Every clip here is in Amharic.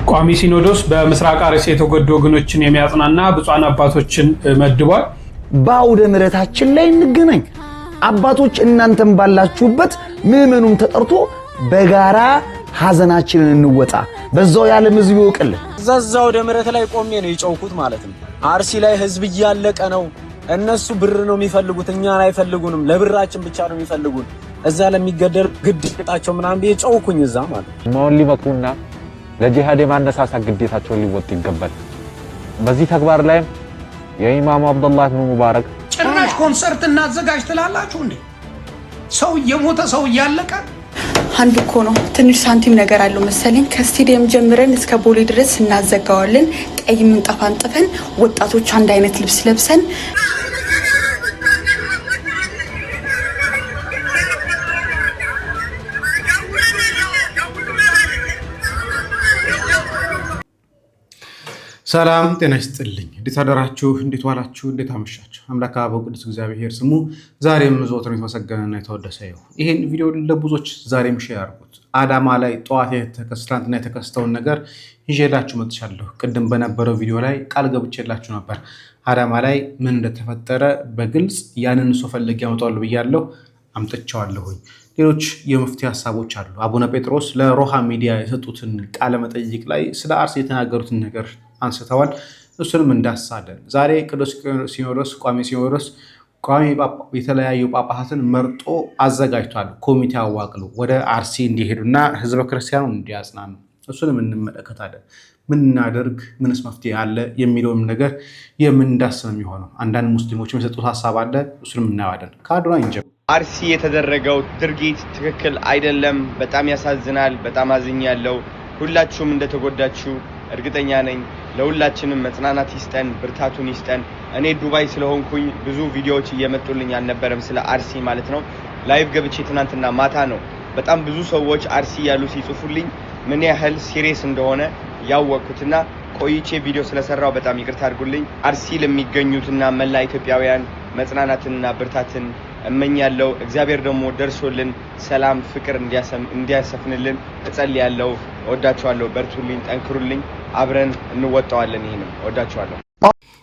ቋሚ ሲኖዶስ በምስራቅ አርሲ የተጎዱ ወገኖችን የሚያጽናና ብፁዓን አባቶችን መድቧል። በአውደ ምሕረታችን ላይ እንገናኝ። አባቶች እናንተም ባላችሁበት ምዕመኑም ተጠርቶ በጋራ ሐዘናችንን እንወጣ። በዛው ያለም ሕዝብ ይወቅልን። እዛው አውደ ምሕረት ላይ ቆሜ ነው የጨውኩት ማለት ነው። አርሲ ላይ ሕዝብ እያለቀ ነው። እነሱ ብር ነው የሚፈልጉት፣ እኛን አይፈልጉንም። ለብራችን ብቻ ነው የሚፈልጉን። እዛ ለሚገደል ግድጣቸው ምናምን ቢጨውኩኝ እዛ ማለት ነው። መወሊ በቁና ለጂሃድ የማነሳሳት ግዴታቸውን ሊወጡ ይገባል። በዚህ ተግባር ላይ የኢማሙ አብዱላህ ኢብኑ ሙባረክ ጭራሽ ኮንሰርት እናዘጋጅ ትላላችሁ እንዴ? ሰው እየሞተ ሰው እያለቀ አንድ እኮ ነው ትንሽ ሳንቲም ነገር አለው መሰለኝ። ከስቴዲየም ጀምረን እስከ ቦሌ ድረስ እናዘጋዋለን። ቀይ ምንጣፍ አንጥፈን ወጣቶች አንድ አይነት ልብስ ለብሰን ሰላም ጤና ይስጥልኝ። እንዴት አደራችሁ? እንዴት ዋላችሁ? እንዴት አመሻችሁ? አምላክ አበው ቅዱስ እግዚአብሔር ስሙ ዛሬም ዘወትር የተመሰገነና የተወደሰ ይሁን። ይሄን ቪዲዮ ለብዙዎች ዛሬም ሼር አድርጉት። አዳማ ላይ ጠዋት ትናንትና የተከሰተውን ነገር ይዤላችሁ መጥቻለሁ። ቅድም በነበረው ቪዲዮ ላይ ቃል ገብቼላችሁ ነበር። አዳማ ላይ ምን እንደተፈጠረ በግልጽ ያንን ሰው ፈልጌ ያመጣዋለሁ ብያለሁ፣ አምጥቻለሁኝ። ሌሎች የመፍትሄ ሀሳቦች አሉ። አቡነ ጴጥሮስ ለሮሃ ሚዲያ የሰጡትን ቃለ መጠይቅ ላይ ስለ አርሲ የተናገሩትን ነገር አንስተዋል። እሱንም እንዳሳለን። ዛሬ ቅዱስ ሲኖዶስ ቋሚ ሲኖዶስ የተለያዩ ጳጳሳትን መርጦ አዘጋጅቷል። ኮሚቴ አዋቅሎ ወደ አርሲ እንዲሄዱና ህዝበ ክርስቲያኑ እንዲያጽናኑ እሱንም እንመለከታለን። ምን እናደርግ፣ ምንስ መፍትሄ አለ የሚለውም ነገር የምንዳስም የሚሆነው አንዳንድ ሙስሊሞች የሰጡት ሀሳብ አለ። እሱንም እናያለን። ከአዶናይ እንጀምር። አርሲ የተደረገው ድርጊት ትክክል አይደለም። በጣም ያሳዝናል። በጣም አዝኛለሁ። ሁላችሁም እንደተጎዳችሁ እርግጠኛ ነኝ። ለሁላችንም መጽናናት ይስጠን፣ ብርታቱን ይስጠን። እኔ ዱባይ ስለሆንኩኝ ብዙ ቪዲዮዎች እየመጡልኝ አልነበረም ስለ አርሲ ማለት ነው። ላይቭ ገብቼ ትናንትና ማታ ነው በጣም ብዙ ሰዎች አርሲ ያሉ ሲጽፉልኝ ምን ያህል ሲሪየስ እንደሆነ ያወቅኩትና ቆይቼ ቪዲዮ ስለሰራው በጣም ይቅርታ አድርጉልኝ። አርሲ ለሚገኙትና መላ ኢትዮጵያውያን መጽናናትና ብርታትን እመኛለሁ። እግዚአብሔር ደግሞ ደርሶልን ሰላም ፍቅር እንዲያሰፍንልን እጸልያለሁ። ወዳችኋለሁ። በርቱልኝ፣ ጠንክሩልኝ። አብረን እንወጣዋለን። ይሄንን ወዳችኋለሁ።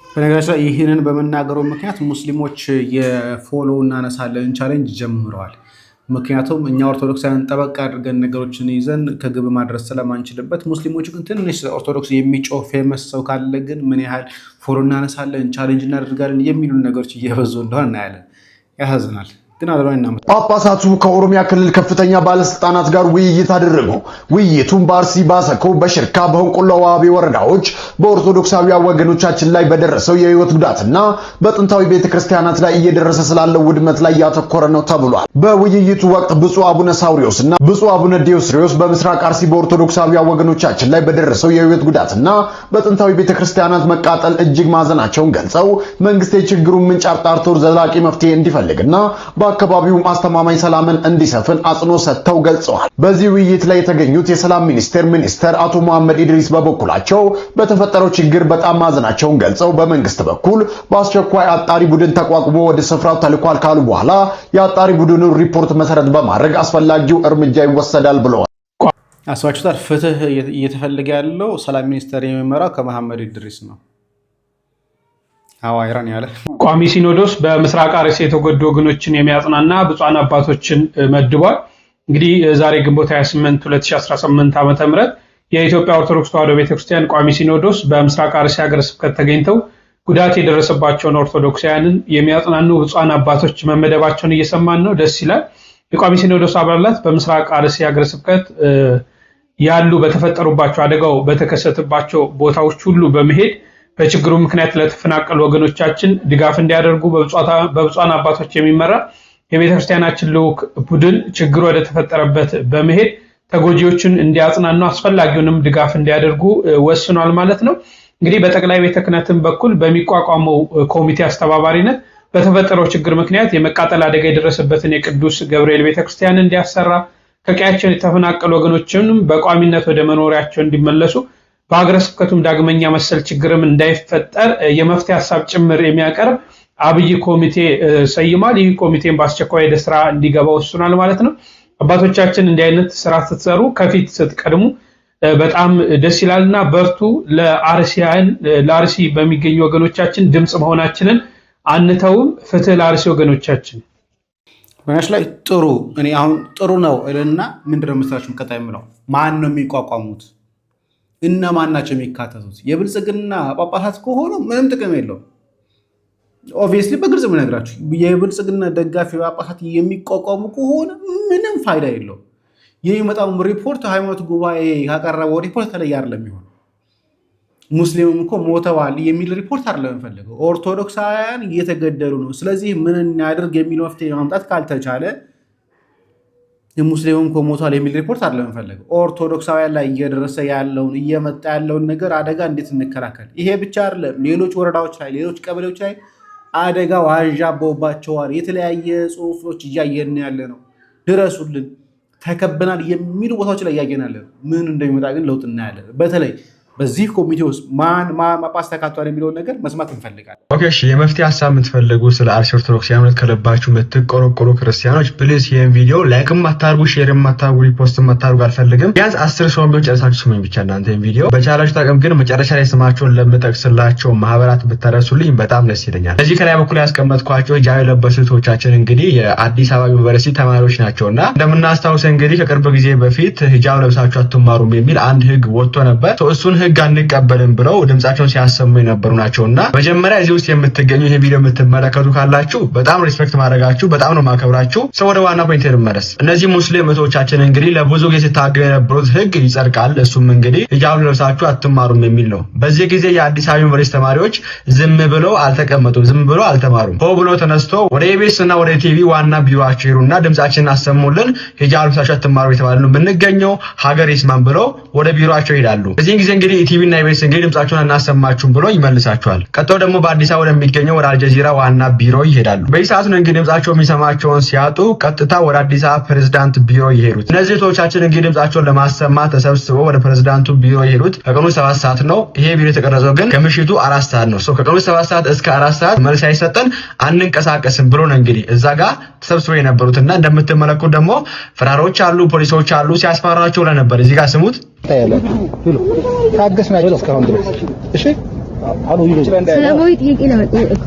በነገራችን ላይ ይህንን በመናገረው ምክንያት ሙስሊሞች የፎሎ እናነሳለን ቻሌንጅ ጀምረዋል። ምክንያቱም እኛ ኦርቶዶክሳውያን ጠበቅ አድርገን ነገሮችን ይዘን ከግብ ማድረስ ስለማንችልበት፣ ሙስሊሞች ግን ትንሽ ኦርቶዶክስ የሚጮህ ፌመስ ሰው ካለ ግን ምን ያህል ፎሎ እናነሳለን ቻሌንጅ እናደርጋለን የሚሉ ነገሮች እየበዙ እንደሆነ እናያለን። ያሳዝናል። ግን ጳጳሳቱ ከኦሮሚያ ክልል ከፍተኛ ባለስልጣናት ጋር ውይይት አደረጉ። ውይይቱም በአርሲ፣ ባሰኮ፣ በሽርካ፣ በሆንቆሎ ዋቢ ወረዳዎች በኦርቶዶክሳውያን ወገኖቻችን ላይ በደረሰው የህይወት ጉዳትና በጥንታዊ ቤተክርስቲያናት ላይ እየደረሰ ስላለው ውድመት ላይ ያተኮረ ነው ተብሏል። በውይይቱ ወቅት ብፁዕ አቡነ ሳውሪዮስና ብፁዕ አቡነ ዲዮስሪዮስ በምስራቅ አርሲ በኦርቶዶክሳውያን ወገኖቻችን ላይ በደረሰው የህይወት ጉዳትና በጥንታዊ ቤተክርስቲያናት መቃጠል እጅግ ማዘናቸውን ገልጸው መንግስት የችግሩን ምንጭ አጣርቶ ዘላቂ መፍትሄ እንዲፈልግና በአካባቢው ማስተማማኝ ሰላምን እንዲሰፍን አጽንኦት ሰጥተው ገልጸዋል። በዚህ ውይይት ላይ የተገኙት የሰላም ሚኒስቴር አቶ መሐመድ ኢድሪስ በበኩላቸው በተፈጠረው ችግር በጣም ማዘናቸውን ገልጸው በመንግስት በኩል በአስቸኳይ አጣሪ ቡድን ተቋቁሞ ወደ ስፍራው ተልኳል ካሉ በኋላ የአጣሪ ቡድኑን ሪፖርት መሰረት በማድረግ አስፈላጊው እርምጃ ይወሰዳል ብለዋል። አስባችሁታል? ፍትህ እየተፈለገ ያለው ሰላም ሚኒስቴር የሚመራው ከመሐመድ ኢድሪስ ነው። አዋይራን ያለ ቋሚ ሲኖዶስ በምስራቅ አርሲ የተጎዱ ወገኖችን የሚያጽናና ብፁዓን አባቶችን መድቧል። እንግዲህ ዛሬ ግንቦት 28 2018 ዓ.ም የኢትዮጵያ ኦርቶዶክስ ተዋሕዶ ቤተክርስቲያን ቋሚ ሲኖዶስ በምስራቅ አርሲ ሀገረ ስብከት ተገኝተው ጉዳት የደረሰባቸውን ኦርቶዶክሳውያንን የሚያጽናኑ ብፁዓን አባቶች መመደባቸውን እየሰማን ነው። ደስ ይላል። የቋሚ ሲኖዶስ አባላት በምስራቅ አርሲ ሀገረ ስብከት ያሉ በተፈጠሩባቸው አደጋው በተከሰተባቸው ቦታዎች ሁሉ በመሄድ በችግሩ ምክንያት ለተፈናቀሉ ወገኖቻችን ድጋፍ እንዲያደርጉ በብፁዓን አባቶች የሚመራ የቤተክርስቲያናችን ልዑክ ቡድን ችግሩ ወደ ተፈጠረበት በመሄድ ተጎጂዎችን እንዲያጽናኑ አስፈላጊውንም ድጋፍ እንዲያደርጉ ወስኗል ማለት ነው። እንግዲህ በጠቅላይ ቤተ ክህነትም በኩል በሚቋቋመው ኮሚቴ አስተባባሪነት በተፈጠረው ችግር ምክንያት የመቃጠል አደጋ የደረሰበትን የቅዱስ ገብርኤል ቤተክርስቲያን እንዲያሰራ፣ ከቀያቸው የተፈናቀሉ ወገኖችንም በቋሚነት ወደ መኖሪያቸው እንዲመለሱ፣ በሀገረ ስብከቱም ዳግመኛ መሰል ችግርም እንዳይፈጠር የመፍትሄ ሀሳብ ጭምር የሚያቀርብ አብይ ኮሚቴ ሰይሟል። ይህ ኮሚቴን በአስቸኳይ ወደ ስራ እንዲገባ ወስኗል ማለት ነው። አባቶቻችን እንዲህ አይነት ስራ ስትሰሩ ከፊት ስትቀድሙ በጣም ደስ ይላልና በርቱ። ለአርሲ በሚገኙ ወገኖቻችን ድምጽ መሆናችንን አንተውም። ፍትህ ለአርሲ ወገኖቻችን። በነሽ ላይ ጥሩ እኔ አሁን ጥሩ ነው እልና ምንድነው መስራችሁም ቀጣይ ምለው ማን ነው የሚቋቋሙት? እነማን ናቸው የሚካተቱት? የብልጽግና ጳጳሳት ከሆኑ ምንም ጥቅም የለውም። ኦብቪየስሊ በግልጽ የምነግራችሁ የብልጽግና ደጋፊ ጳጳሳት የሚቋቋሙ ከሆነ ምንም ፋይዳ የለውም። የሚመጣውም ሪፖርት ሃይማኖት ጉባኤ ያቀረበው ሪፖርት ተለየ አይደለም የሚሆነው። ሙስሊምም እኮ ሞተዋል የሚል ሪፖርት አይደለም የምፈልገው። ኦርቶዶክሳውያን እየተገደሉ ነው። ስለዚህ ምን እናድርግ የሚል መፍትሄ ማምጣት ካልተቻለ የሙስሊምም እኮ ሞተዋል የሚል ሪፖርት አይደለም የምፈልገው። ኦርቶዶክሳውያን ላይ እየደረሰ ያለውን እየመጣ ያለውን ነገር አደጋ እንዴት እንከላከል? ይሄ ብቻ አይደለም። ሌሎች ወረዳዎች ላይ ሌሎች ቀበሌዎች ላይ አደጋው አንዣቦባቸዋል። የተለያየ ጽሁፎች እያየን ያለ ነው። ድረሱልን፣ ተከበናል የሚሉ ቦታዎች ላይ እያየን ያለ ነው። ምን እንደሚመጣ ግን ለውጥ እናያለን። በተለይ በዚህ ኮሚቴ ውስጥ ማን ጳጳስ ተካቷል የሚለውን ነገር መስማት እንፈልጋለን። ኦኬ እሺ፣ የመፍትሄ ሀሳብ የምትፈልጉ ስለ አርሲ ኦርቶዶክሳውያን ከልባችሁ የምትቆረቆሩ ክርስቲያኖች ፕሊዝ ይህን ቪዲዮ ላይክም አታርጉ፣ ሼርም አታርጉ፣ ሪፖስትም አታርጉ አልፈልግም። ቢያንስ 10 ሰው ቢሆን ጨርሳችሁ ስሙኝ ብቻ እናንተ ይህን ቪዲዮ በቻላችሁ ታቅም ግን መጨረሻ ላይ ስማቸውን ለምጠቅስላቸው ማህበራት ብታደርሱልኝ በጣም ደስ ይለኛል። እዚህ ከላይ በኩል ያስቀመጥኳቸው ሂጃብ የለበሱ እህቶቻችን እንግዲህ የአዲስ አበባ ዩኒቨርሲቲ ተማሪዎች ናቸውና እንደምናስታውሰው እንግዲህ ከቅርብ ጊዜ በፊት ሂጃብ ለብሳችሁ አትማሩም የሚል አንድ ህግ ወጥቶ ነበር። እሱን ህግ አንቀበልም ብለው ድምጻቸውን ሲያሰሙ የነበሩ ናቸውና መጀመሪያ እዚህ ውስጥ የምትገኙ ይሄ ቪዲዮ የምትመለከቱ ካላችሁ በጣም ሪስፔክት ማድረጋችሁ በጣም ነው ማከብራችሁ። ሰው ወደ ዋና ፖይንት ልመለስ። እነዚህ ሙስሊም እህቶቻችን እንግዲህ ለብዙ ጊዜ ሲታገሉ የነበሩት ህግ ይጸድቃል። እሱም እንግዲህ ሂጃብ ለብሳችሁ አትማሩም የሚል ነው። በዚህ ጊዜ የአዲስ አበባ ዩኒቨርሲቲ ተማሪዎች ዝም ብለው አልተቀመጡም፣ ዝም ብለው አልተማሩም። ሆ ብሎ ተነስቶ ወደ ኢቢኤስ እና ወደ ቲቪ ዋና ቢሮአቸው ይሩና ድምጻችንን አሰሙልን፣ ሂጃብ ለብሳችሁ አትማሩ የተባሉ ብንገኘው ሀገር ይስማን ብለው ወደ ቢሮአቸው ይሄዳሉ። በዚህ ጊዜ እንግዲህ ቲቪ እና ኢቢኤስ እንግዲህ ድምጻቸውን እናሰማችሁም ብሎ ይመልሳቸዋል። ቀጥሎ ደግሞ በአዲስ አበባ ወደሚገኘው ወደ አልጀዚራ ዋና ቢሮ ይሄዳሉ። በዚህ ሰዓት ነው እንግዲህ ድምጻቸው የሚሰማቸውን ሲያጡ ቀጥታ ወደ አዲስ አበባ ፕሬዝዳንት ቢሮ ይሄዱት። እነዚህ እህቶቻችን እንግዲህ ድምጻቸውን ለማሰማት ተሰብስበው ወደ ፕሬዝዳንቱ ቢሮ ይሄዱት ከቀኑ 7 ሰዓት ነው። ይሄ ቪዲዮ የተቀረጸው ግን ከምሽቱ 4 ሰዓት ነው። ከቀኑ 7 ሰዓት እስከ 4 ሰዓት መልስ አይሰጠን አንንቀሳቀስም ብሎ ነው እንግዲህ እዛ ጋር ተሰብስበው የነበሩትና እንደምትመለከቱ ደግሞ ፍራሮች አሉ፣ ፖሊሶች አሉ። ሲያስፈራራቸው ለነበር እዚህ ጋር ስሙት ታገስናቸው እስካሁን ድረስ እሺ። አሉ ሰላማዊ ጥያቄ ለመጠየቅ እኮ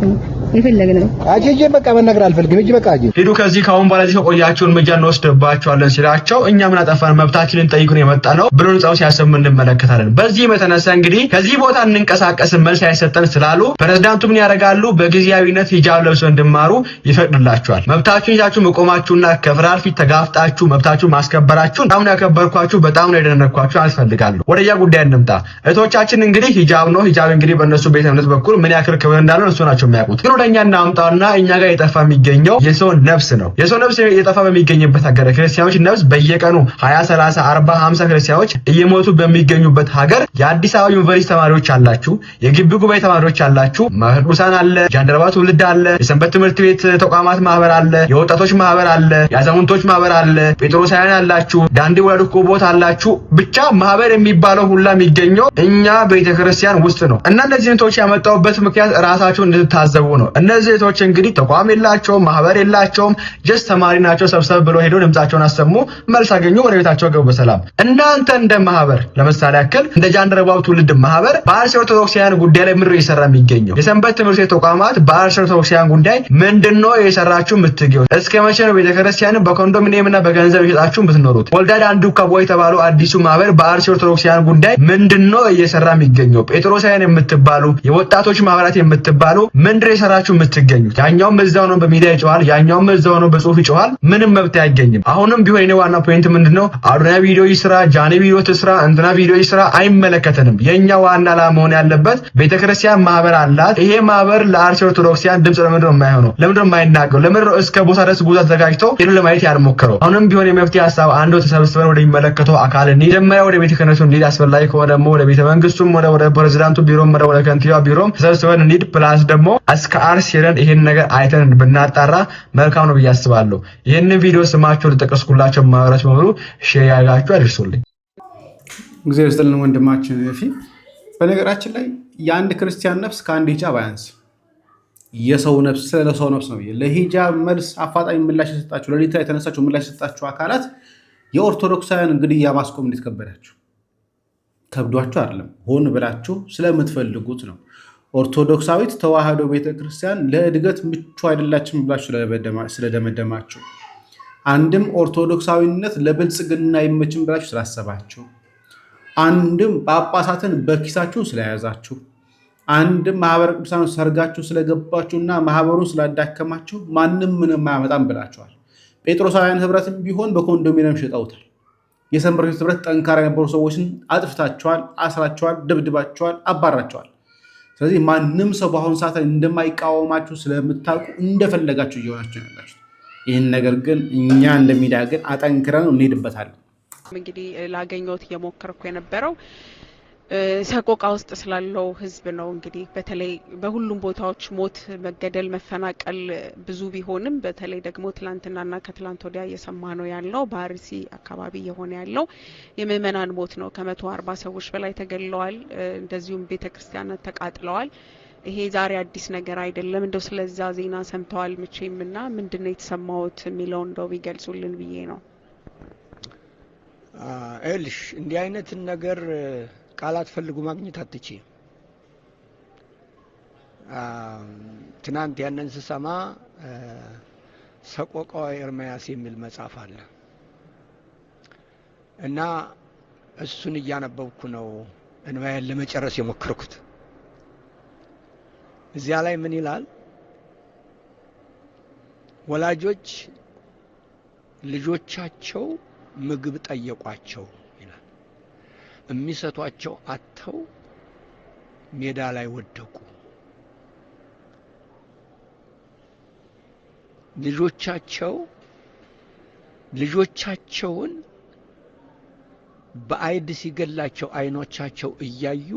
የፈለግነው አጄ በቃ መናገር አልፈልግም። እጂ በቃ አጄ ሄዱ። ከዚህ ካሁን በኋላ እዚህ ከቆያችሁ እርምጃ እንወስድባችኋለን ሲላቸው እኛ ምን አጠፋን መብታችንን ጠይቁን የመጣ ነው ብሎ ንጻው ሲያሰሙ እንመለከታለን። በዚህም የተነሳ እንግዲህ ከዚህ ቦታ እንንቀሳቀስን መልስ አይሰጠን ስላሉ ፕሬዝዳንቱ ምን ያደርጋሉ? በጊዜያዊነት ሂጃብ ለብሰው እንድማሩ ይፈቅድላቸዋል። መብታችሁን ይዛችሁ መቆማችሁና ከፍራር ፊት ተጋፍጣችሁ መብታችሁን ማስከበራችሁን በጣም ነው ያከበርኳችሁ፣ በጣም ነው የደነነኳችሁ አልፈልጋለሁ። ወደያ ጉዳይ እንምጣ። እህቶቻችን እንግዲህ ሂጃብ ነው። ሂጃብ እንግዲህ በእነሱ ቤተ እምነት በኩል ምን ያክል ክብር እንዳለው እሱ ናቸው የሚያውቁት። ግን ወደኛ እናምጣውና እኛ ጋር የጠፋ የሚገኘው የሰው ነፍስ ነው። የሰው ነፍስ የጠፋ በሚገኝበት ሀገር ክርስቲያኖች ነፍስ በየቀኑ 20 30 40 50 ክርስቲያኖች እየሞቱ በሚገኙበት ሀገር የአዲስ አበባ ዩኒቨርሲቲ ተማሪዎች አላችሁ፣ የግቢ ጉባኤ ተማሪዎች አላችሁ፣ ቅዱሳን አለ፣ ጃንደረባ ትውልድ አለ፣ የሰንበት ትምህርት ቤት ተቋማት ማህበር አለ፣ የወጣቶች ማህበር አለ፣ የአዛውንቶች ማህበር አለ፣ ጴጥሮሳውያን አላችሁ፣ ዳንዲ ወረድኮ ቦታ አላችሁ። ብቻ ማህበር የሚባለው ሁላ የሚገኘው እኛ ቤተክርስቲያን ውስጥ ነው። እና እነዚህ እንቶች ያመጣውበት ምክንያት ራሳቸው እንድታዘቡ ነው። እነዚህ እህቶች እንግዲህ ተቋም የላቸውም፣ ማህበር የላቸውም፣ ጀስት ተማሪ ናቸው። ሰብሰብ ብለው ሄደው ድምጻቸውን አሰሙ፣ መልስ አገኙ፣ ወደ ቤታቸው ገቡ በሰላም። እናንተ እንደ ማህበር ለምሳሌ ያክል እንደ ጃንደረባው ትውልድ ማህበር በአርሲ ኦርቶዶክሳውያን ጉዳይ ላይ ምንድነው እየሰራ የሚገኘው? የሰንበት ትምህርት ቤት ተቋማት በአርሲ ኦርቶዶክሳውያን ጉዳይ ምንድነው እየሰራችሁ የምትገኙት? እስከ መቼ ነው ቤተክርስቲያንን በኮንዶሚኒየምና በገንዘብ እየጣችሁ የምትኖሩት? ወልዳድ አንዱ ከቦ የተባለው አዲሱ ማህበር በአርሲ ኦርቶዶክሳውያን ጉዳይ ምንድነው እየሰራ የሚገኘው? ጴጥሮሳውያን የምትባሉ የወጣቶች ማህበራት የምትባሉ ምንድነው እየሰራችሁ የምትገኙት? ያኛውም እዛው ነው በሚዲያ ይጮሃል፣ ያኛውም እዛው ነው በጽሁፍ ይጮሃል። ምንም መብት አይገኝም። አሁንም ቢሆን እኔ ዋና ፖይንት ምንድነው አዱና ቪዲዮ ይስራ፣ ጃኔ ቪዲዮ ትስራ፣ እንትና ቪዲዮ ይስራ አይመለከተንም። የኛ ዋና ዓላማውን ያለበት ቤተክርስቲያን ማህበር አላት። ይሄ ማህበር ለአርሲ ኦርቶዶክሳውያን ድምጽ ለምንድነው የማይሆነው? ለምንድነው የማይናገረው? ለምንድነው እስከ ቦታ ድረስ ጉዞ ተዘጋጅተው ሄዶ ለማየት ያልሞከረው? አሁንም ቢሆን የመፍትሄ ሀሳብ አንዱ ተሰብስበን ወደ የሚመለከተው አካል መጀመሪያ ወደ ቤተ ክህነቱ እንሂድ፣ አስፈላጊ ከሆነ ደግሞ ወደ ቤተ መንግስቱም ወደ ፕሬዝዳንቱ ቢሮም ወደ ከንቲባ ቢሮም ተሰብስበን እንሂድ። ፕላስ ደግሞ እስከ አርሲ ሄደን ይሄን ነገር አይተን ብናጣራ መልካም ነው ብዬ አስባለሁ። ይሄንን ቪዲዮ ስማቸው ለተጠቀስኩላቸው ማህበራት በሙሉ ሼር ያደርጋችሁ አድርሱልኝ። እግዚአብሔር ይስጥልን ወንድማችን ፊ በነገራችን ላይ የአንድ ክርስቲያን ነፍስ ከአንድ ሂጃብ አያንስ። የሰው ነፍስ ስለ ሰው ነፍስ ነው። ለሂጃብ መልስ አፋጣኝ ምላሽ የሰጣችሁ ለሊት ላይ የተነሳችሁ ምላሽ የሰጣችሁ አካላት የኦርቶዶክሳውያን እንግዲህ ማስቆም እንዴት ከበዳችሁ? ከብዷችሁ አይደለም፣ ሆን ብላችሁ ስለምትፈልጉት ነው። ኦርቶዶክሳዊት ተዋህዶ ቤተክርስቲያን ለእድገት ምቹ አይደላችም ብላችሁ ስለደመደማችሁ፣ አንድም ኦርቶዶክሳዊነት ለብልጽግና አይመችም ብላችሁ ስላሰባችሁ፣ አንድም ጳጳሳትን በኪሳችሁ ስለያዛችሁ፣ አንድም ማህበረ ቅዱሳን ሰርጋችሁ ስለገባችሁና ማህበሩን ስላዳከማችሁ ማንም ምንም አያመጣም ብላችኋል። ጴጥሮሳውያን ህብረትም ቢሆን በኮንዶሚኒየም ሽጠውታል። የሰንበት ህብረት ጠንካራ የነበሩ ሰዎችን አጥፍታቸዋል፣ አስራቸዋል፣ ደብድባቸዋል፣ አባራቸዋል። ስለዚህ ማንም ሰው በአሁኑ ሰዓት ላይ እንደማይቃወማችሁ ስለምታውቁ እንደፈለጋችሁ እየሆናችሁ ያላችሁ። ይህን ነገር ግን እኛ እንደሚዲያ ግን አጠንክረን እንሄድበታለን። እንግዲህ ላገኘሁት እየሞከርኩ የነበረው ሰቆቃ ውስጥ ስላለው ህዝብ ነው። እንግዲህ በተለይ በሁሉም ቦታዎች ሞት፣ መገደል፣ መፈናቀል ብዙ ቢሆንም በተለይ ደግሞ ትላንትናና ከትላንት ወዲያ እየሰማ ነው ያለው በአርሲ አካባቢ የሆነ ያለው የምእመናን ሞት ነው። ከ140 ሰዎች በላይ ተገድለዋል። እንደዚሁም ቤተክርስቲያናት ተቃጥለዋል። ይሄ ዛሬ አዲስ ነገር አይደለም። እንደው ስለዛ ዜና ሰምተዋል መቼምና ምንድነው የተሰማውት የሚለው እንደው ቢገልጹልን ብዬ ነው። እልሽ እንዲህ አይነት ነገር ቃላት ፈልጉ ማግኘት አትቺ። ትናንት ያንን ስሰማ ሰቆቃወ ኤርምያስ የሚል መጽሐፍ አለ እና እሱን እያነበብኩ ነው እንባዬን ለመጨረስ የሞከርኩት። እዚያ ላይ ምን ይላል? ወላጆች ልጆቻቸው ምግብ ጠየቋቸው ይላል። የሚሰጧቸው አጥተው ሜዳ ላይ ወደቁ። ልጆቻቸውን በአይድ ሲገላቸው አይኖቻቸው እያዩ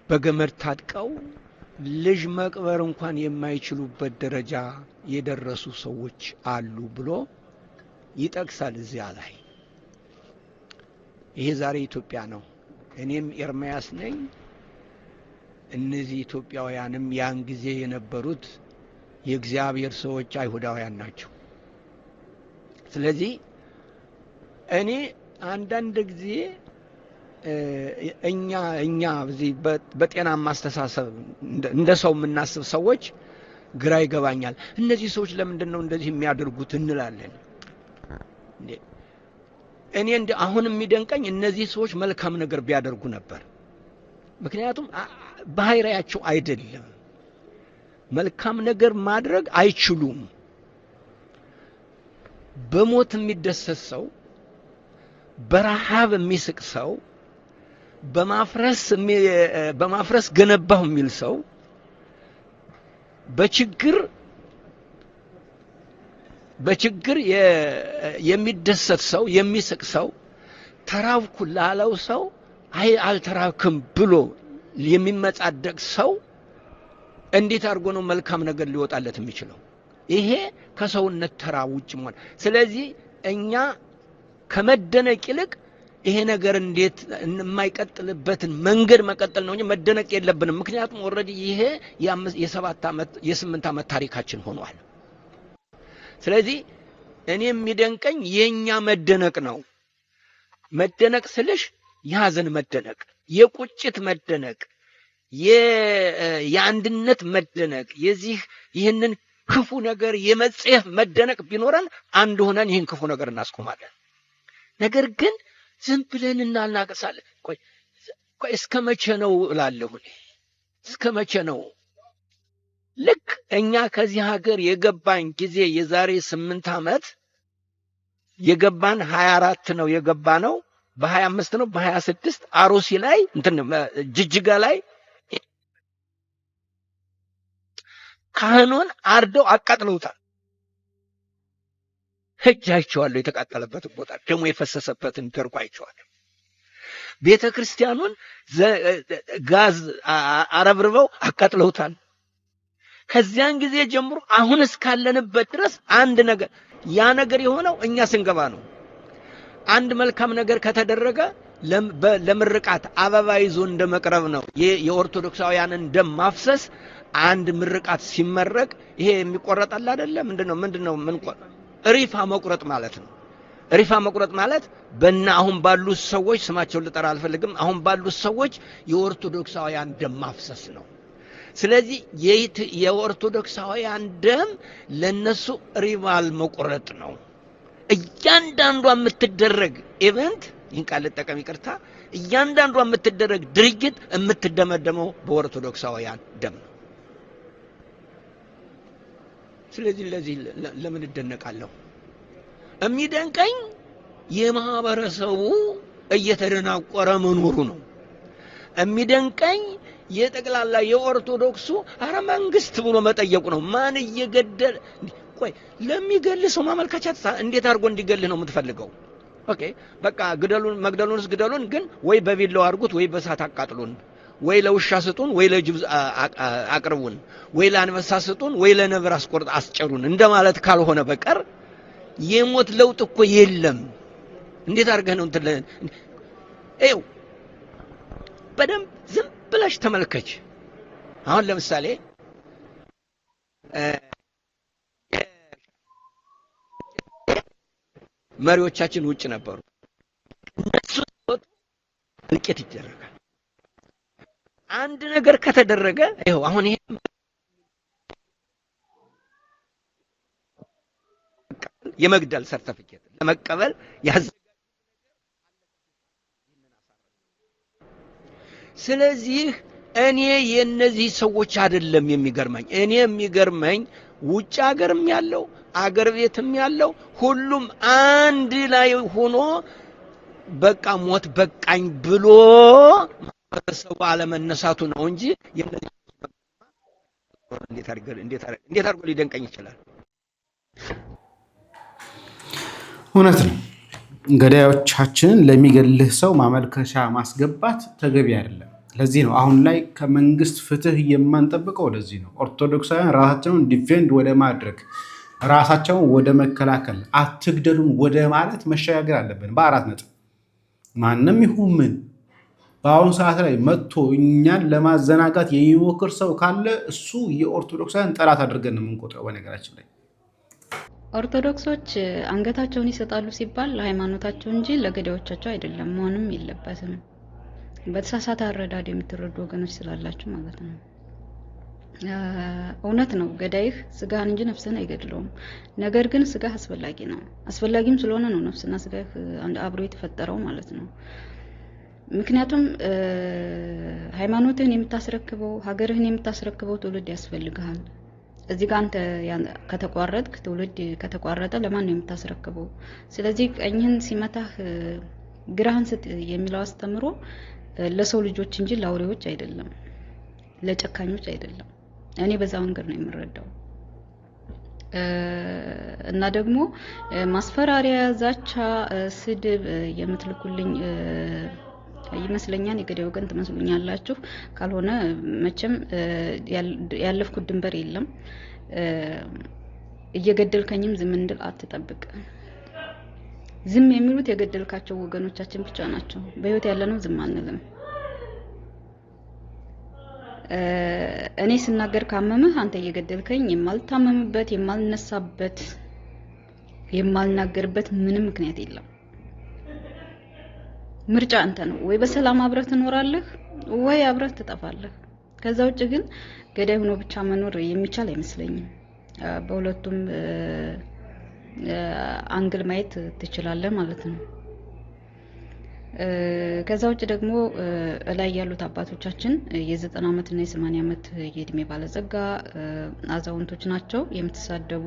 በገመድ ታጥቀው ልጅ መቅበር እንኳን የማይችሉበት ደረጃ የደረሱ ሰዎች አሉ ብሎ ይጠቅሳል እዚያ ላይ። ይሄ ዛሬ ኢትዮጵያ ነው። እኔም ኤርምያስ ነኝ። እነዚህ ኢትዮጵያውያንም ያን ጊዜ የነበሩት የእግዚአብሔር ሰዎች አይሁዳውያን ናቸው። ስለዚህ እኔ አንዳንድ ጊዜ እኛ በዚህ በጤናማ አስተሳሰብ እንደ ሰው የምናስብ ሰዎች ግራ ይገባኛል። እነዚህ ሰዎች ለምንድን ነው እንደዚህ የሚያደርጉት እንላለን። እኔ አሁን የሚደንቀኝ እነዚህ ሰዎች መልካም ነገር ቢያደርጉ ነበር። ምክንያቱም ባህሪያቸው አይደለም። መልካም ነገር ማድረግ አይችሉም። በሞት የሚደሰት ሰው፣ በረሃብ የሚስቅ ሰው፣ በማፍረስ ገነባው የሚል ሰው፣ በችግር የሚደሰት ሰው፣ የሚስቅ ሰው፣ ተራብኩ ላለው ሰው አይ አልተራብክም ብሎ የሚመጻደቅ ሰው እንዴት አድርጎ ነው መልካም ነገር ሊወጣለት የሚችለው? ይሄ ከሰውነት ተራ ውጭ ማለት። ስለዚህ እኛ ከመደነቅ ይልቅ ይሄ ነገር እንዴት የማይቀጥልበትን መንገድ መቀጠል ነው እንጂ መደነቅ የለብንም። ምክንያቱም ኦሬዲ ይሄ የ7 ዓመት የ8 ዓመት ታሪካችን ሆኗል። ስለዚህ እኔ የሚደንቀኝ የኛ መደነቅ ነው። መደነቅ ስልሽ የሐዘን መደነቅ፣ የቁጭት መደነቅ፣ የአንድነት መደነቅ፣ ይህንን ክፉ ነገር የመጽየፍ መደነቅ ቢኖረን አንድ ሆነን ይህን ክፉ ነገር እናስቆማለን። ነገር ግን ዝም ብለን እናልናቀሳለን። ቆይ እስከ መቼ ነው እላለሁ። እስከ መቼ ነው? ልክ እኛ ከዚህ ሀገር የገባን ጊዜ የዛሬ 8 ዓመት የገባን 24 ነው የገባ ነው፣ በ25 ነው በ26 አሮሲ ላይ ጅጅጋ ላይ ካህኑን አርደው አቃጥለውታል። ሄጃቸዋለሁ። የተቃጠለበት ቦታ ደሙ የፈሰሰበትን ደርቆ አይቼዋለሁ። ቤተክርስቲያኑን ጋዝ አረብርበው አቃጥለውታል። ከዚያን ጊዜ ጀምሮ አሁን እስካለንበት ድረስ አንድ ነገር ያ ነገር የሆነው እኛ ስንገባ ነው። አንድ መልካም ነገር ከተደረገ ለምርቃት አበባ ይዞ እንደመቅረብ ነው። የኦርቶዶክሳውያንን ደም ማፍሰስ አንድ ምርቃት ሲመረቅ ይሄ የሚቆረጣል አይደለም? ምንድነው ሪፋ መቁረጥ ማለት ነው። ሪፋ መቁረጥ ማለት በእና አሁን ባሉት ሰዎች ስማቸውን ልጠራ አልፈልግም አሁን ባሉት ሰዎች የኦርቶዶክሳውያን ደም ማፍሰስ ነው ስለዚህ የኦርቶዶክሳውያን ደም ለነሱ ሪቫል መቁረጥ ነው እያንዳንዷ የምትደረግ ኢቨንት ይህን ቃል ልጠቀም ይቅርታ እያንዳንዷ የምትደረግ ድርጊት የምትደመደመው በኦርቶዶክሳውያን ደም ነው ስለዚህ ለዚህ ለምን እደነቃለሁ የሚደንቀኝ የማህበረሰቡ እየተደናቆረ መኖሩ ነው የሚደንቀኝ የጠቅላላ የኦርቶዶክሱ አረ መንግስት ብሎ መጠየቁ ነው ማን እየገደለ ቆይ ለሚገልህ ሰው ማመልከቻ እንዴት አድርጎ እንዲገልህ ነው የምትፈልገው ኦኬ በቃ መግደሉንስ ግደሉን ግን ወይ በቢላው አድርጉት ወይ በእሳት አቃጥሉን ወይ ለውሻ ስጡን ወይ ለጅብ አቅርቡን ወይ ለአንበሳ ስጡን ወይ ለነብር አስቆርጥ አስጨሩን እንደማለት ካልሆነ በቀር የሞት ለውጥ እኮ የለም እንዴት አድርገህ ነው እንትን እው በደም ዝም ብለሽ ተመልከች አሁን ለምሳሌ መሪዎቻችን ውጭ ነበሩ እነሱ እልቂት ይደረጋል አንድ ነገር ከተደረገ ይሄው አሁን ይሄ የመግደል ሰርቲፊኬት ለመቀበል ያዝ ስለዚህ እኔ የነዚህ ሰዎች አይደለም የሚገርመኝ እኔ የሚገርመኝ ውጭ ሀገርም ያለው አገር ቤትም ያለው ሁሉም አንድ ላይ ሆኖ በቃ ሞት በቃኝ ብሎ ማህበረሰቡ አለመነሳቱ ነው እንጂ የነዚህ እንዴት አድርጎ ሊደንቀኝ ይችላል እውነት ነው ገዳዮቻችንን ለሚገልህ ሰው ማመልከቻ ማስገባት ተገቢ አይደለም ለዚህ ነው አሁን ላይ ከመንግስት ፍትህ የማንጠብቀው ለዚህ ነው ኦርቶዶክሳውያን ራሳቸውን ዲፌንድ ወደ ማድረግ ራሳቸውን ወደ መከላከል አትግደሉን ወደ ማለት መሸጋገር አለብን በአራት ነጥብ ማንንም ይሁን ምን በአሁን ሰዓት ላይ መጥቶ እኛን ለማዘናጋት የሚሞክር ሰው ካለ እሱ የኦርቶዶክሳውያን ጠላት አድርገን ነው የምንቆጥረው በነገራችን ላይ ኦርቶዶክሶች አንገታቸውን ይሰጣሉ ሲባል ለሃይማኖታቸው እንጂ ለገዳዮቻቸው አይደለም መሆንም የለበትም በተሳሳተ አረዳድ የምትረዱ ወገኖች ስላላችሁ ማለት ነው እውነት ነው ገዳይህ ስጋህን እንጂ ነፍስህን አይገድለውም ነገር ግን ስጋህ አስፈላጊ ነው አስፈላጊም ስለሆነ ነው ነፍስና ስጋህ አብሮ የተፈጠረው ማለት ነው ምክንያቱም ሃይማኖትህን የምታስረክበው ሀገርህን የምታስረክበው ትውልድ ያስፈልጋል እዚህ ጋር አንተ ከተቋረጥክ ትውልድ ከተቋረጠ ለማን ነው የምታስረክበው ስለዚህ ቀኝህን ሲመታህ ግራህን ስጥ የሚለው አስተምሮ ለሰው ልጆች እንጂ ለአውሬዎች አይደለም ለጨካኞች አይደለም እኔ በዛው መንገድ ነው የምረዳው እና ደግሞ ማስፈራሪያ ዛቻ ስድብ የምትልኩልኝ ይመስለኛል የገዳይ ወገን ትመስሉኛላችሁ ካልሆነ መቼም ያለፍኩት ድንበር የለም እየገደልከኝም ዝም እንድል አትጠብቅ ዝም የሚሉት የገደልካቸው ወገኖቻችን ብቻ ናቸው በህይወት ያለነው ዝም አንልም እኔ ስናገር ካመመህ አንተ እየገደልከኝ የማልታመምበት የማልነሳበት የማልናገርበት ምንም ምክንያት የለም ምርጫ አንተ ነው ወይ በሰላም አብረህ ትኖራለህ ወይ አብረህ ትጠፋለህ ከዛ ውጭ ግን ገዳይ ሆኖ ብቻ መኖር የሚቻል አይመስለኝም በሁለቱም አንግል ማየት ትችላለህ ማለት ነው ከዛ ውጭ ደግሞ ላይ ያሉት አባቶቻችን የ90 አመት እና የ80 አመት የእድሜ ባለጸጋ አዛውንቶች ናቸው የምትሳደቡ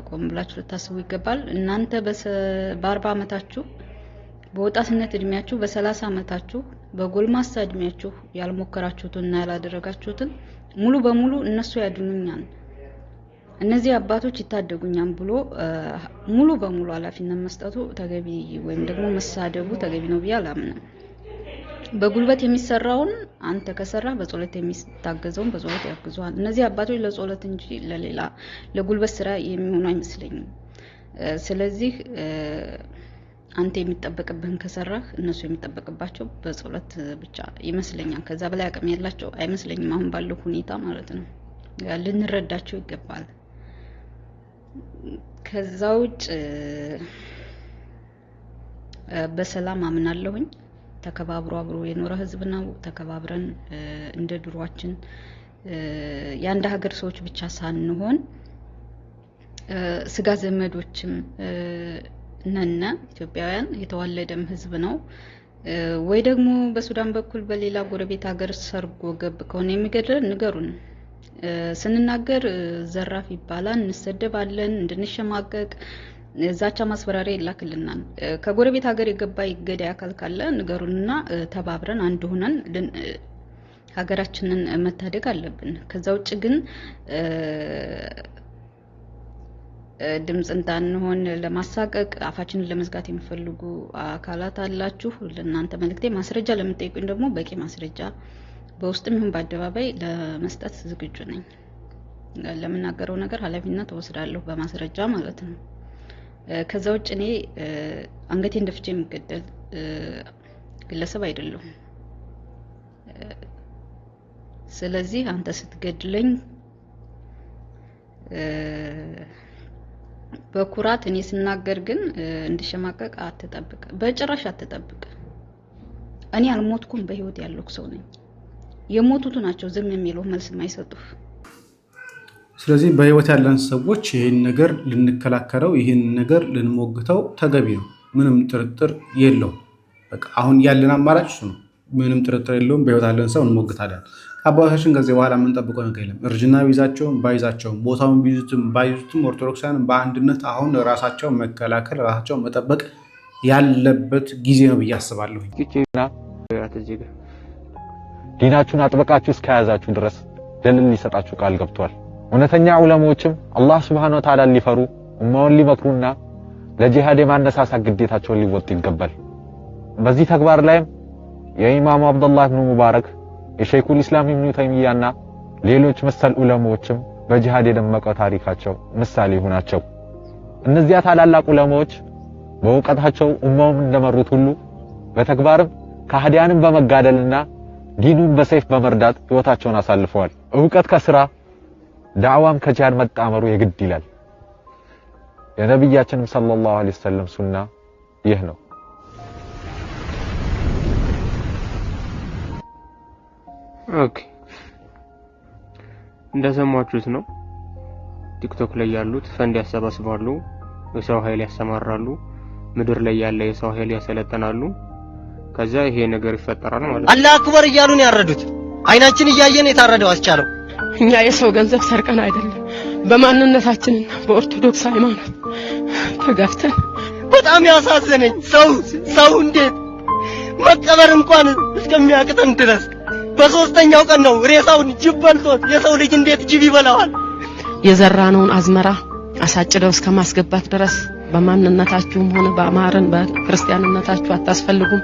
ቆም ብላችሁ ልታስቡ ይገባል እናንተ በ40 አመታችሁ በወጣትነት እድሜያችሁ በ30 አመታችሁ በጎልማሳ እድሜያችሁ ያልሞከራችሁትና ያላደረጋችሁትን ሙሉ በሙሉ እነሱ ያድኑኛል እነዚህ አባቶች ይታደጉኛል ብሎ ሙሉ በሙሉ ኃላፊነት መስጠቱ ተገቢ ወይም ደግሞ መሳደቡ ተገቢ ነው ብያላምንም በጉልበት የሚሰራውን አንተ ከሰራ በጸሎት የሚታገዘውን በጸሎት ያግዙዋል እነዚህ አባቶች ለጸሎት እንጂ ለሌላ ለጉልበት ስራ የሚሆኑ አይመስለኝም ስለዚህ አንተ የሚጠበቅብህን ከሰራህ እነሱ የሚጠበቅባቸው በጸሎት ብቻ ይመስለኛል ከዛ በላይ አቅም ያላቸው አይመስለኝም አሁን ባለው ሁኔታ ማለት ነው ልንረዳቸው ይገባል ከዛው በሰላም አምናለሁኝ። ተከባብሮ አብሮ የኖረ ህዝብ ነው። ተከባብረን እንደ ድሯችን የአንድ ሀገር ሰዎች ብቻ ሳንሆን ስጋ ዘመዶችም ነን። ኢትዮጵያውያን የተዋለደም ህዝብ ነው። ወይ ደግሞ በሱዳን በኩል በሌላ ጎረቤት ሀገር ሰርጎ ገብ ከሆነ የሚገድለን ንገሩን። ስንናገር ዘራፍ ይባላል፣ እንሰደባለን፣ እንድንሸማቀቅ ዛቻ ማስፈራሪያ ይላክልናል። ከጎረቤት ሀገር የገባ ይገዳይ አካል ካለ ንገሩንና ተባብረን አንድ ሆነን ሀገራችንን መታደግ አለብን። ከዛ ውጭ ግን ድምጽ እንዳንሆን ለማሳቀቅ አፋችንን ለመዝጋት የሚፈልጉ አካላት አላችሁ። ለእናንተ መልእክቴ ማስረጃ ለምትጠይቁኝ ደግሞ በቂ ማስረጃ በውስጥም ይሁን በአደባባይ ለመስጠት ዝግጁ ነኝ። ለምናገረው ነገር ኃላፊነት ወስዳለሁ በማስረጃ ማለት ነው። ከዛ ውጭ እኔ አንገቴን ደፍቼ የምገደል ግለሰብ አይደለሁም። ስለዚህ አንተ ስትገድለኝ በኩራት እኔ ስናገር ግን እንድሸማቀቅ አትጠብቅ፣ በጭራሽ አትጠብቅ። እኔ አልሞትኩም፣ በህይወት ያለሁ ሰው ነኝ። የሞቱት ናቸው ዝም የሚለው መልስ የማይሰጡ። ስለዚህ በህይወት ያለን ሰዎች ይህን ነገር ልንከላከለው፣ ይህን ነገር ልንሞግተው ተገቢ ነው። ምንም ጥርጥር የለውም። በቃ አሁን ያለን አማራጭ እሱ ነው። ምንም ጥርጥር የለውም። በህይወት ያለን ሰው እንሞግታለን። አባቶቻችን ከዚህ በኋላ የምንጠብቀው ነገር የለም። እርጅና ቢይዛቸውም ባይዛቸውም ቦታውን ቢይዙትም ባይዙትም ኦርቶዶክሳውያን በአንድነት አሁን ራሳቸውን መከላከል ራሳቸውን መጠበቅ ያለበት ጊዜ ነው ብዬ አስባለሁ። ዲናችሁን አጥብቃችሁ እስከያዛችሁ ድረስ ድልን ሊሰጣችሁ ቃል ገብቷል። እውነተኛ ዑለሞችም አላህ Subhanahu Wa Ta'ala ሊፈሩ ኡማውን ሊመክሩና ለጂሃድ የማነሳሳት ግዴታቸውን ሊወጡ ይገባል። በዚህ ተግባር ላይም የኢማሙ አብዱላህ ኢብኑ ሙባረክ የሸይኹል ኢስላም ኢብኑ ተይሚያና ሌሎች መሰል ዑለሞችም በጂሃድ የደመቀ ታሪካቸው ምሳሌ ይሆናቸው። እነዚያ ታላላቅ ዑለሞች በእውቀታቸው ኡማውን እንደመሩት ሁሉ በተግባርም ከሃዲያንን በመጋደልና ዲኑን በሰይፍ በመርዳት ህይወታቸውን አሳልፈዋል። እውቀት ከስራ ዳዕዋም ከጂሃድ መጣመሩ የግድ ይላል። የነብያችንም ሰለላሁ ዐለይሂ ወሰለም ሱና ይህ ነው። ኦኬ እንደሰማችሁት ነው። ቲክቶክ ላይ ያሉት ፈንድ ያሰባስባሉ፣ የሰው ኃይል ያሰማራሉ፣ ምድር ላይ ያለ የሰው ኃይል ያሰለጠናሉ። ከዛ ይሄ ነገር ይፈጠራል ማለት ነው። አላህ አክበር እያሉን ያረዱት አይናችን እያየን የታረደው አስቻለው። እኛ የሰው ገንዘብ ሰርቀን አይደለም፣ በማንነታችንና በኦርቶዶክስ ሃይማኖት ተጋፍተን። በጣም ያሳዘነኝ ሰው እንዴት መቀበር እንኳን እስከሚያቅተን ድረስ በሶስተኛው ቀን ነው ሬሳውን ጅብ በልቶት። የሰው ልጅ እንዴት ጅብ ይበላዋል? የዘራነውን አዝመራ አሳጭደው እስከማስገባት ድረስ በማንነታችሁም ሆነ በአማረን በክርስቲያንነታችሁ አታስፈልጉም።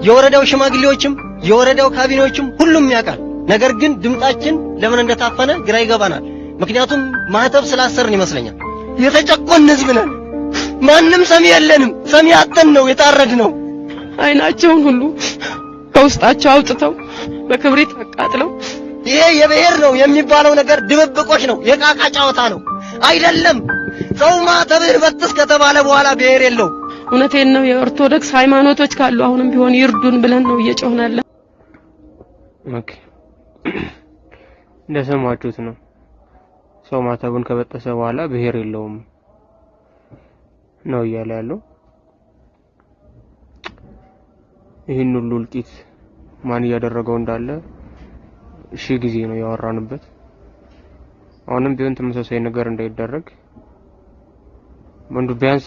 የወረዳው ሽማግሌዎችም የወረዳው ካቢኔዎችም ሁሉም ያውቃል። ነገር ግን ድምጣችን ለምን እንደታፈነ ግራ ይገባናል። ምክንያቱም ማህተብ ስላሰርን ይመስለኛል። የተጨቆን ህዝብ ነን። ማንም ሰሚ የለንም። ሰሚ አጥተን ነው የታረድነው። አይናቸውን ሁሉ ከውስጣቸው አውጥተው በክብሪት አቃጥለው። ይሄ የብሔር ነው የሚባለው ነገር ድብብቆሽ ነው፣ የቃቃ ጫወታ ነው አይደለም። ሰው ማህተብህ በጥስ ከተባለ በኋላ ብሔር የለው። እውነቴን ነው። የኦርቶዶክስ ሃይማኖቶች ካሉ አሁንም ቢሆን ይርዱን ብለን ነው እየጮህናለን። ኦኬ እንደሰማችሁት ነው። ሰው ማህተቡን ከበጠሰ በኋላ ብሔር የለውም ነው እያለ ያለው። ይህን ሁሉ እልቂት ማን እያደረገው እንዳለ ሺህ ጊዜ ነው ያወራንበት። አሁንም ቢሆን ተመሳሳይ ነገር እንዳይደረግ ወንዱ ቢያንስ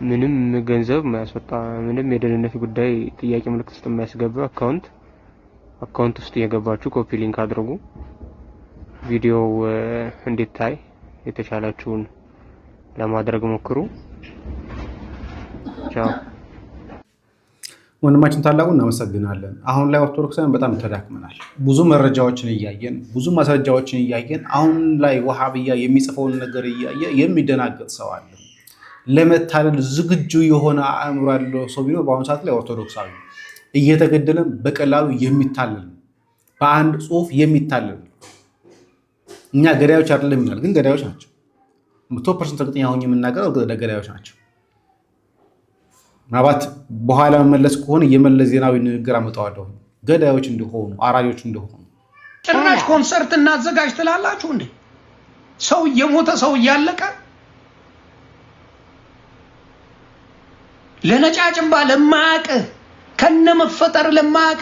ምንም ገንዘብ ማያስወጣ ምንም የደህንነት ጉዳይ ጥያቄ ምልክት ውስጥ የማያስገባ አካውንት ውስጥ እየገባችሁ ኮፒ ሊንክ አድርጉ። ቪዲዮው እንዲታይ የተሻላችሁን ለማድረግ ሞክሩ። ቻው። ወንድማችን ታላቁ እናመሰግናለን። አሁን ላይ ኦርቶዶክሳውያን በጣም ተዳክመናል። ብዙ መረጃዎችን እያየን ብዙ ማስረጃዎችን እያየን አሁን ላይ ወሃብያ የሚጽፈውን ነገር እያየ የሚደናገጥ ሰው አለ። ለመታለል ዝግጁ የሆነ አእምሮ ያለው ሰው ቢኖር በአሁኑ ሰዓት ላይ ኦርቶዶክሳዊ እየተገደለ በቀላሉ የሚታለል በአንድ ጽሁፍ የሚታለል። እኛ ገዳዮች አይደለም ይላል፣ ግን ገዳዮች ናቸው። 100% እርግጠኛ ሆኜ የምናገረው ገዳዮች ናቸው። ምናልባት በኋላ መመለስ ከሆነ የመለስ ዜናዊ ንግግር አመጣዋለሁ ገዳዮች እንደሆኑ አራጆች እንደሆኑ። ጭራሽ ኮንሰርት እናዘጋጅ ትላላችሁ እንዴ? ሰው እየሞተ ሰው እያለቀ ለነጫጭባ ለማያቅ ከነመፈጠር ለማያቅ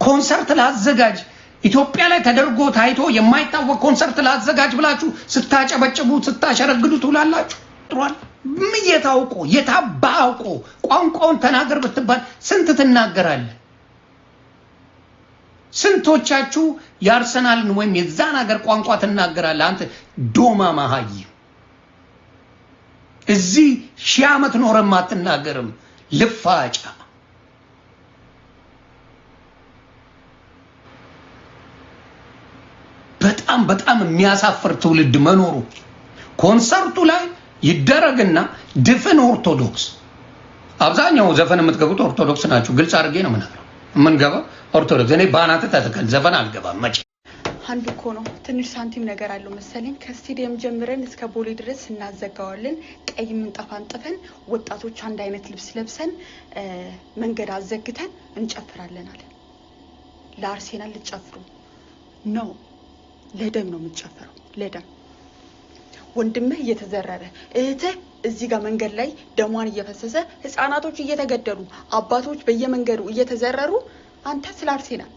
ኮንሰርት ላዘጋጅ ኢትዮጵያ ላይ ተደርጎ ታይቶ የማይታወቅ ኮንሰርት ላዘጋጅ ብላችሁ ስታጨበጭቡ ስታሸረግዱ ትውላላችሁ። ጥሯል ምየታውቆ የታባውቆ ቋንቋውን ተናገር ብትባል ስንት ትናገራለህ? ስንቶቻችሁ የአርሰናልን ወይም የዛን ሀገር ቋንቋ ትናገራለህ? አንተ ዶማ ማሃይ እዚህ 1000 ዓመት ኖረም አትናገርም። ልፋጫ በጣም የሚያሳፍር ትውልድ መኖሩ ኮንሰርቱ ላይ ይደረግና ድፍን ኦርቶዶክስ አብዛኛው ዘፈን የምትገቡት ኦርቶዶክስ ናችሁ። ግልጽ አድርጌ ነው የምናገረው። የምንገባው ኦርቶዶክስ እኔ ባናተ ተተከል ዘፈን አልገባም መቼ አንድ እኮ ነው ትንሽ ሳንቲም ነገር አለው መሰለኝ። ከስቴዲየም ጀምረን እስከ ቦሌ ድረስ እናዘጋዋለን። ቀይ ምንጣፍ አንጥፈን ወጣቶች አንድ አይነት ልብስ ለብሰን መንገድ አዘግተን እንጨፍራለን አለ። ለአርሴናል ልጨፍሩ ነው? ለደም ነው የምንጨፍረው። ለደም ወንድምህ እየተዘረረ እህትህ እዚህ ጋር መንገድ ላይ ደሟን እየፈሰሰ ህፃናቶች እየተገደሉ አባቶች በየመንገዱ እየተዘረሩ አንተ ስለ አርሴናል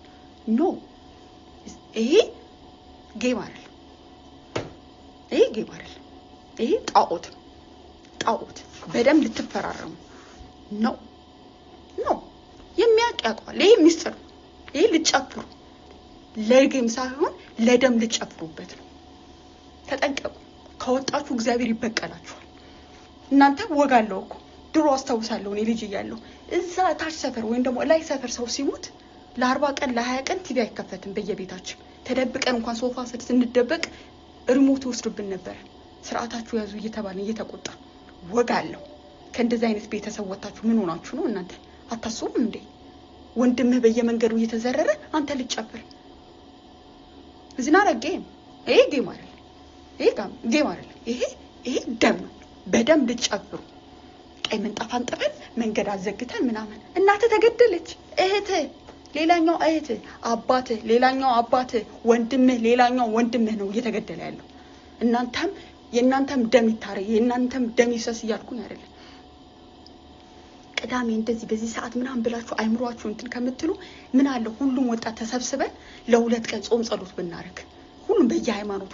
ኖ ይሄ ጌም አይደለም። ይሄ ጌም አይደለም። ይሄ ጣዖት በደም ልትፈራረሙ ነው የሚያውቅ ያውቀዋል። ይሄ ሚስጥር ነው። ይሄ ልጨፍሩ ለጌም ሳይሆን ለደም ልጨፍሩበት ነው። ተጠንቀቁ። ከወጣችሁ እግዚአብሔር ይበቀላችኋል። እናንተ ወጋለው እኮ ድሮ አስታውሳለሁ እኔ ልጅ እያለሁ እዛ ታች ሰፈር ወይም ደግሞ ላይ ሰፈር ሰው ሲሞት ለ40 ቀን ለ20 ቀን ቲቪ አይከፈትም። በየቤታችን ተደብቀን እንኳን ሶፋ ስር ስንደበቅ ሪሞት ወስዱብን ነበር። ስርዓታችሁ ያዙ እየተባልን እየተቆጣ ወጋለው። ከእንደዚህ አይነት ቤተሰብ ወጣችሁ ምን ሆናችሁ ነው እናንተ? አታስቡም እንዴ? ወንድምህ በየመንገዱ እየተዘረረ አንተ ልጨፍር እዚና ረጌም ይሄ ጌም አይደለም። ይሄ ጌም አይደለም። ይሄ ደም ነው። በደም ልጨፍሩ ቀይ ምንጣፍ አንጥፈን መንገድ አዘግተን ምናምን እናተ ተገደለች እህትህ ሌላኛው እህትህ አባትህ ሌላኛው አባትህ ወንድምህ ሌላኛው ወንድምህ ነው እየተገደለ ያለው። የእናንተም ደም ይታረይ የእናንተም ደም ይሰስ እያልኩኝ አይደለም። ቅዳሜ እንደዚህ በዚህ ሰዓት ምናምን ብላችሁ አይምሯችሁ እንትን ከምትሉ ምን አለ ሁሉም ወጣት ተሰብስበን ለ2 ቀን ጾም ጸሎት ብናረግ ሁሉም በየሃይማኖቱ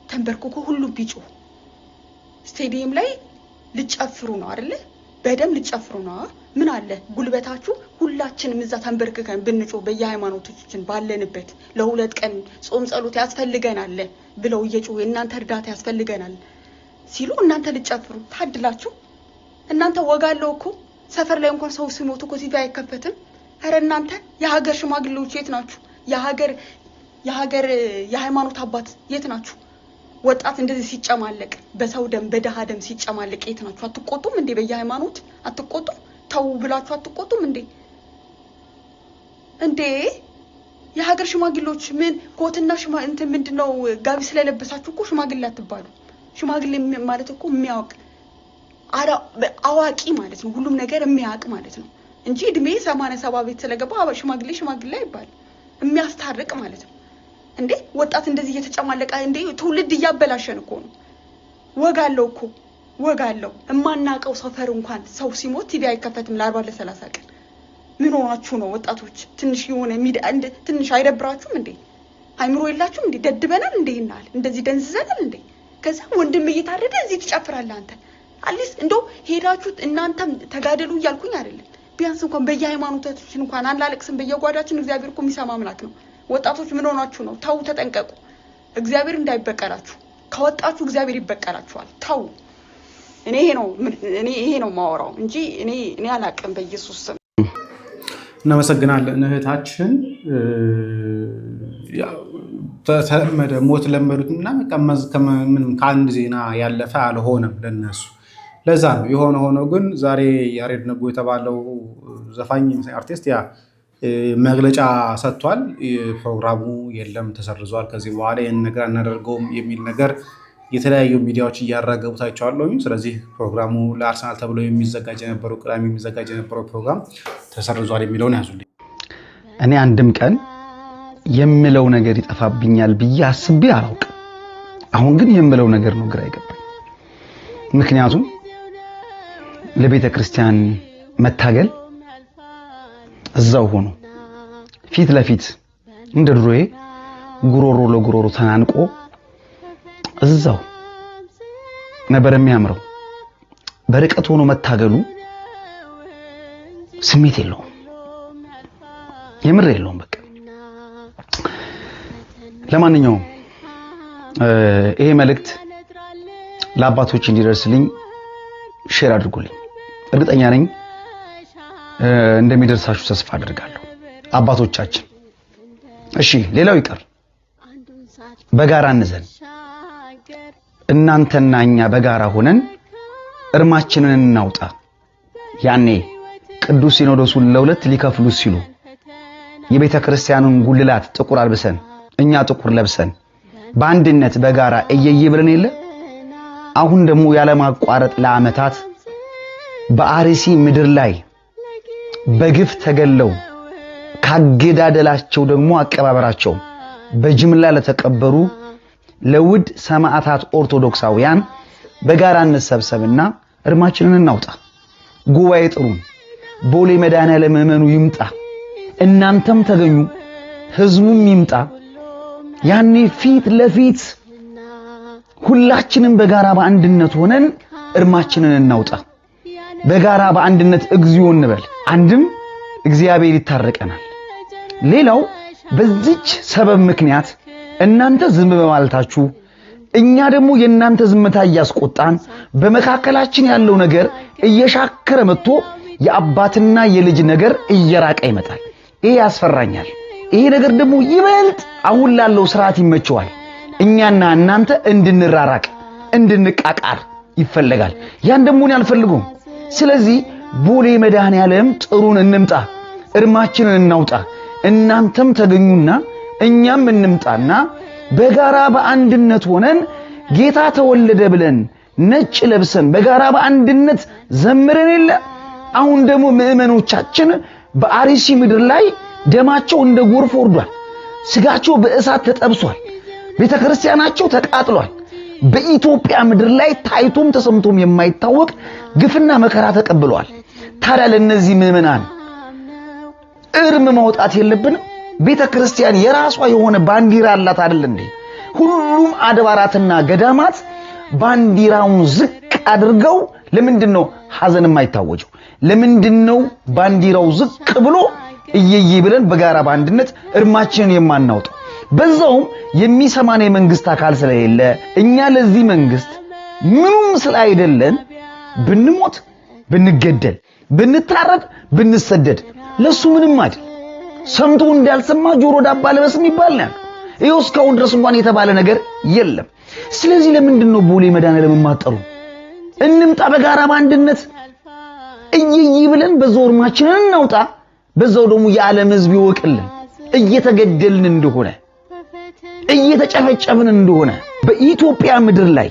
ተንበርክኮ ሁሉም ቢጮህ ስቴዲየም ላይ ልጨፍሩ ነው አይደለ? በደም ልጨፍሩ ነው። ምን አለ ጉልበታችሁ ሁላችንም እዛ ተንበርክከን ብንጮህ በየሃይማኖቶችን ባለንበት ለ2 ቀን ጾም ጸሎት ያስፈልገናል ብለው እየጮሁ እናንተ እርዳታ ያስፈልገናል ሲሉ እናንተ ልጨፍሩ ታድላችሁ። እናንተ ወጋለው እኮ ሰፈር ላይ እንኳን ሰው ሲሞት እኮ ቲቪ አይከፈትም። አረ እናንተ የሀገር ሽማግሌዎች የት ናችሁ? የሃይማኖት አባት የት ናችሁ? ወጣት እንደዚህ ሲጨማለቅ በሰው ደም በደሃ ደም ሲጨማለቅ የት ናችሁ? አትቆጡም እንዴ? በየሃይማኖት አትቆጡም? ተው ብላችሁ አትቆጡም እንዴ? የሀገር ሽማግሌዎች ምን ኮትና እንትን ምንድነው ጋቢ ስለለበሳችሁ እኮ ሽማግሌ አትባሉ። ሽማግሌ ማለት እኮ የሚያውቅ አዋቂ ማለት ነው። ሁሉም ነገር የሚያውቅ ማለት ነው እንጂ እድሜ 87 ቤት ስለገባ ሽማግሌ አይባል። የሚያስታርቅ ማለት ነው እንዴ። ወጣት እንደዚህ እየተጨማለቀ እንዴ ትውልድ እያበላሸን እኮ ነው። ወጋለው እማናቀው ሰፈር እንኳን ሰው ሲሞት ቲቪ አይከፈትም ለ40 ለ30 ቀን። ምን ሆናችሁ ነው ወጣቶች? ትንሽ የሆነ ትንሽ አይደብራችሁም እንዴ? አይምሮ የላችሁም እንዴ? ደድበናል እንዴ? ይናል እንደዚህ ደንዝዘናል እንዴ? ከዛ ወንድም እየታረደ እዚህ ትጨፍራለህ አንተ። አሊስ እንደው ሄዳችሁ እናንተም ተጋደሉ እያልኩኝ አይደለም። ቢያንስ እንኳን በየሃይማኖታችን እንኳን አንላለቅስም በየጓዳችን። እግዚአብሔር እኮ የሚሰማ አምላክ ነው። ወጣቶች ምን ሆናችሁ ነው? ተው፣ ተጠንቀቁ። እግዚአብሔር እንዳይበቀላችሁ። ከወጣችሁ እግዚአብሔር ይበቀላችኋል። ተው። ይሄ ነው ማወራው እንጂ እኔ አላቅም። በኢየሱስ ስም እናመሰግናለን እህታችን። ተለመደ ሞት ለመዱት እና ምንም ከአንድ ዜና ያለፈ አልሆነም ለነሱ። ለዛ ነው የሆነ ሆኖ ግን ዛሬ ያሬድ ነጉ የተባለው ዘፋኝ አርቲስት መግለጫ ሰጥቷል። ፕሮግራሙ የለም ተሰርዟል፣ ከዚህ በኋላ ይህን ነገር አናደርገውም የሚል ነገር የተለያዩ ሚዲያዎች እያራገቡት አይቻለሁ። ስለዚህ ፕሮግራሙ ለአርሰናል ተብሎ የሚዘጋጅ የነበረው ቅዳሜ የሚዘጋጅ የነበረው ፕሮግራም ተሰርዟል የሚለውን ያዙልኝ። እኔ አንድም ቀን የምለው ነገር ይጠፋብኛል ብዬ አስቤ አላውቅም። አሁን ግን የምለው ነገር ነው ግራ ይገባኝ። ምክንያቱም ለቤተ ክርስቲያን መታገል እዛው ሆኖ ፊት ለፊት እንደ ድሮዬ ጉሮሮ ለጉሮሮ ተናንቆ እዛው ነበር የሚያምረው። በርቀት ሆኖ መታገሉ ስሜት የለውም፣ የምር የለውም። በቃ ለማንኛውም ይሄ መልእክት ለአባቶች እንዲደርስልኝ ሼር አድርጉልኝ። እርግጠኛ ነኝ እንደሚደርሳችሁ ተስፋ አድርጋለሁ። አባቶቻችን እሺ፣ ሌላው ይቀር በጋራ እንዘን። እናንተና እኛ በጋራ ሆነን እርማችንን እናውጣ። ያኔ ቅዱስ ሲኖዶሱን ለሁለት ሊከፍሉ ሲሉ የቤተ ክርስቲያኑን ጉልላት ጥቁር አልብሰን እኛ ጥቁር ለብሰን በአንድነት በጋራ እየየ ብለን የለ። አሁን ደግሞ ያለማቋረጥ ለዓመታት በአርሲ ምድር ላይ በግፍ ተገለው ካገዳደላቸው ደግሞ አቀባበራቸው በጅምላ ለተቀበሩ ለውድ ሰማዕታት ኦርቶዶክሳውያን በጋራ እንሰብሰብና እርማችንን እናውጣ። ጉባኤ ጥሩን፣ ቦሌ መድኃኔዓለም ምዕመኑ ይምጣ፣ እናንተም ተገኙ፣ ህዝቡም ይምጣ። ያኔ ፊት ለፊት ሁላችንም በጋራ በአንድነት ሆነን እርማችንን እናውጣ። በጋራ በአንድነት እግዚኦ እንበል። አንድም እግዚአብሔር ይታረቀናል። ሌላው በዚች ሰበብ ምክንያት እናንተ ዝም በማለታችሁ እኛ ደግሞ የእናንተ ዝምታ እያስቆጣን በመካከላችን ያለው ነገር እየሻከረ መጥቶ የአባትና የልጅ ነገር እየራቀ ይመጣል። ይሄ ያስፈራኛል። ይሄ ነገር ደግሞ ይበልጥ አሁን ላለው ስርዓት ይመቸዋል። እኛና እናንተ እንድንራራቅ እንድንቃቃር ይፈለጋል። ያን ደግሞ እኔ አልፈልገውም። ስለዚህ ቦሌ መድኃኔዓለም ጥሩን እንምጣ፣ እርማችንን እናውጣ። እናንተም ተገኙና እኛም እንምጣና በጋራ በአንድነት ሆነን ጌታ ተወለደ ብለን ነጭ ለብሰን በጋራ በአንድነት ዘምረን የለ። አሁን ደግሞ ምዕመኖቻችን በአርሲ ምድር ላይ ደማቸው እንደ ጎርፍ ወርዷል። ስጋቸው በእሳት ተጠብሷል። ቤተክርስቲያናቸው ተቃጥሏል። በኢትዮጵያ ምድር ላይ ታይቶም ተሰምቶም የማይታወቅ ግፍና መከራ ተቀብለዋል። ታዲያ ለነዚህ ምዕመናን እርም ማውጣት የለብንም? ቤተክርስቲያን የራሷ የሆነ ባንዲራ አላት አይደል እንዴ? ሁሉም አድባራትና ገዳማት ባንዲራውን ዝቅ አድርገው ለምንድነው ሐዘን የማይታወጀው? ለምንድነው ባንዲራው ዝቅ ብሎ እየየ ብለን በጋራ በአንድነት እርማችንን የማናውጣው? በዛውም የሚሰማን የመንግስት አካል ስለሌለ እኛ ለዚህ መንግስት ምንም ስላይደለን ብንሞት፣ ብንገደል፣ ብንታረድ፣ ብንሰደድ ለሱ ምንም አይደል። ሰምቶ እንዳልሰማ ጆሮ ዳባ ልበስ የሚባል ነው። ይኸው እስካሁን ድረስ እንኳን የተባለ ነገር የለም። ስለዚህ ለምንድነው ቦሌ መድኃኔዓለም የማጠሩ? እንምጣ በጋራ በአንድነት እየየ ብለን በዛው እርማችንን እናውጣ። በዛው ደግሞ የዓለም ህዝብ ይወቅልን እየተገደልን እንደሆነ እየተጨፈጨፍን እንደሆነ በኢትዮጵያ ምድር ላይ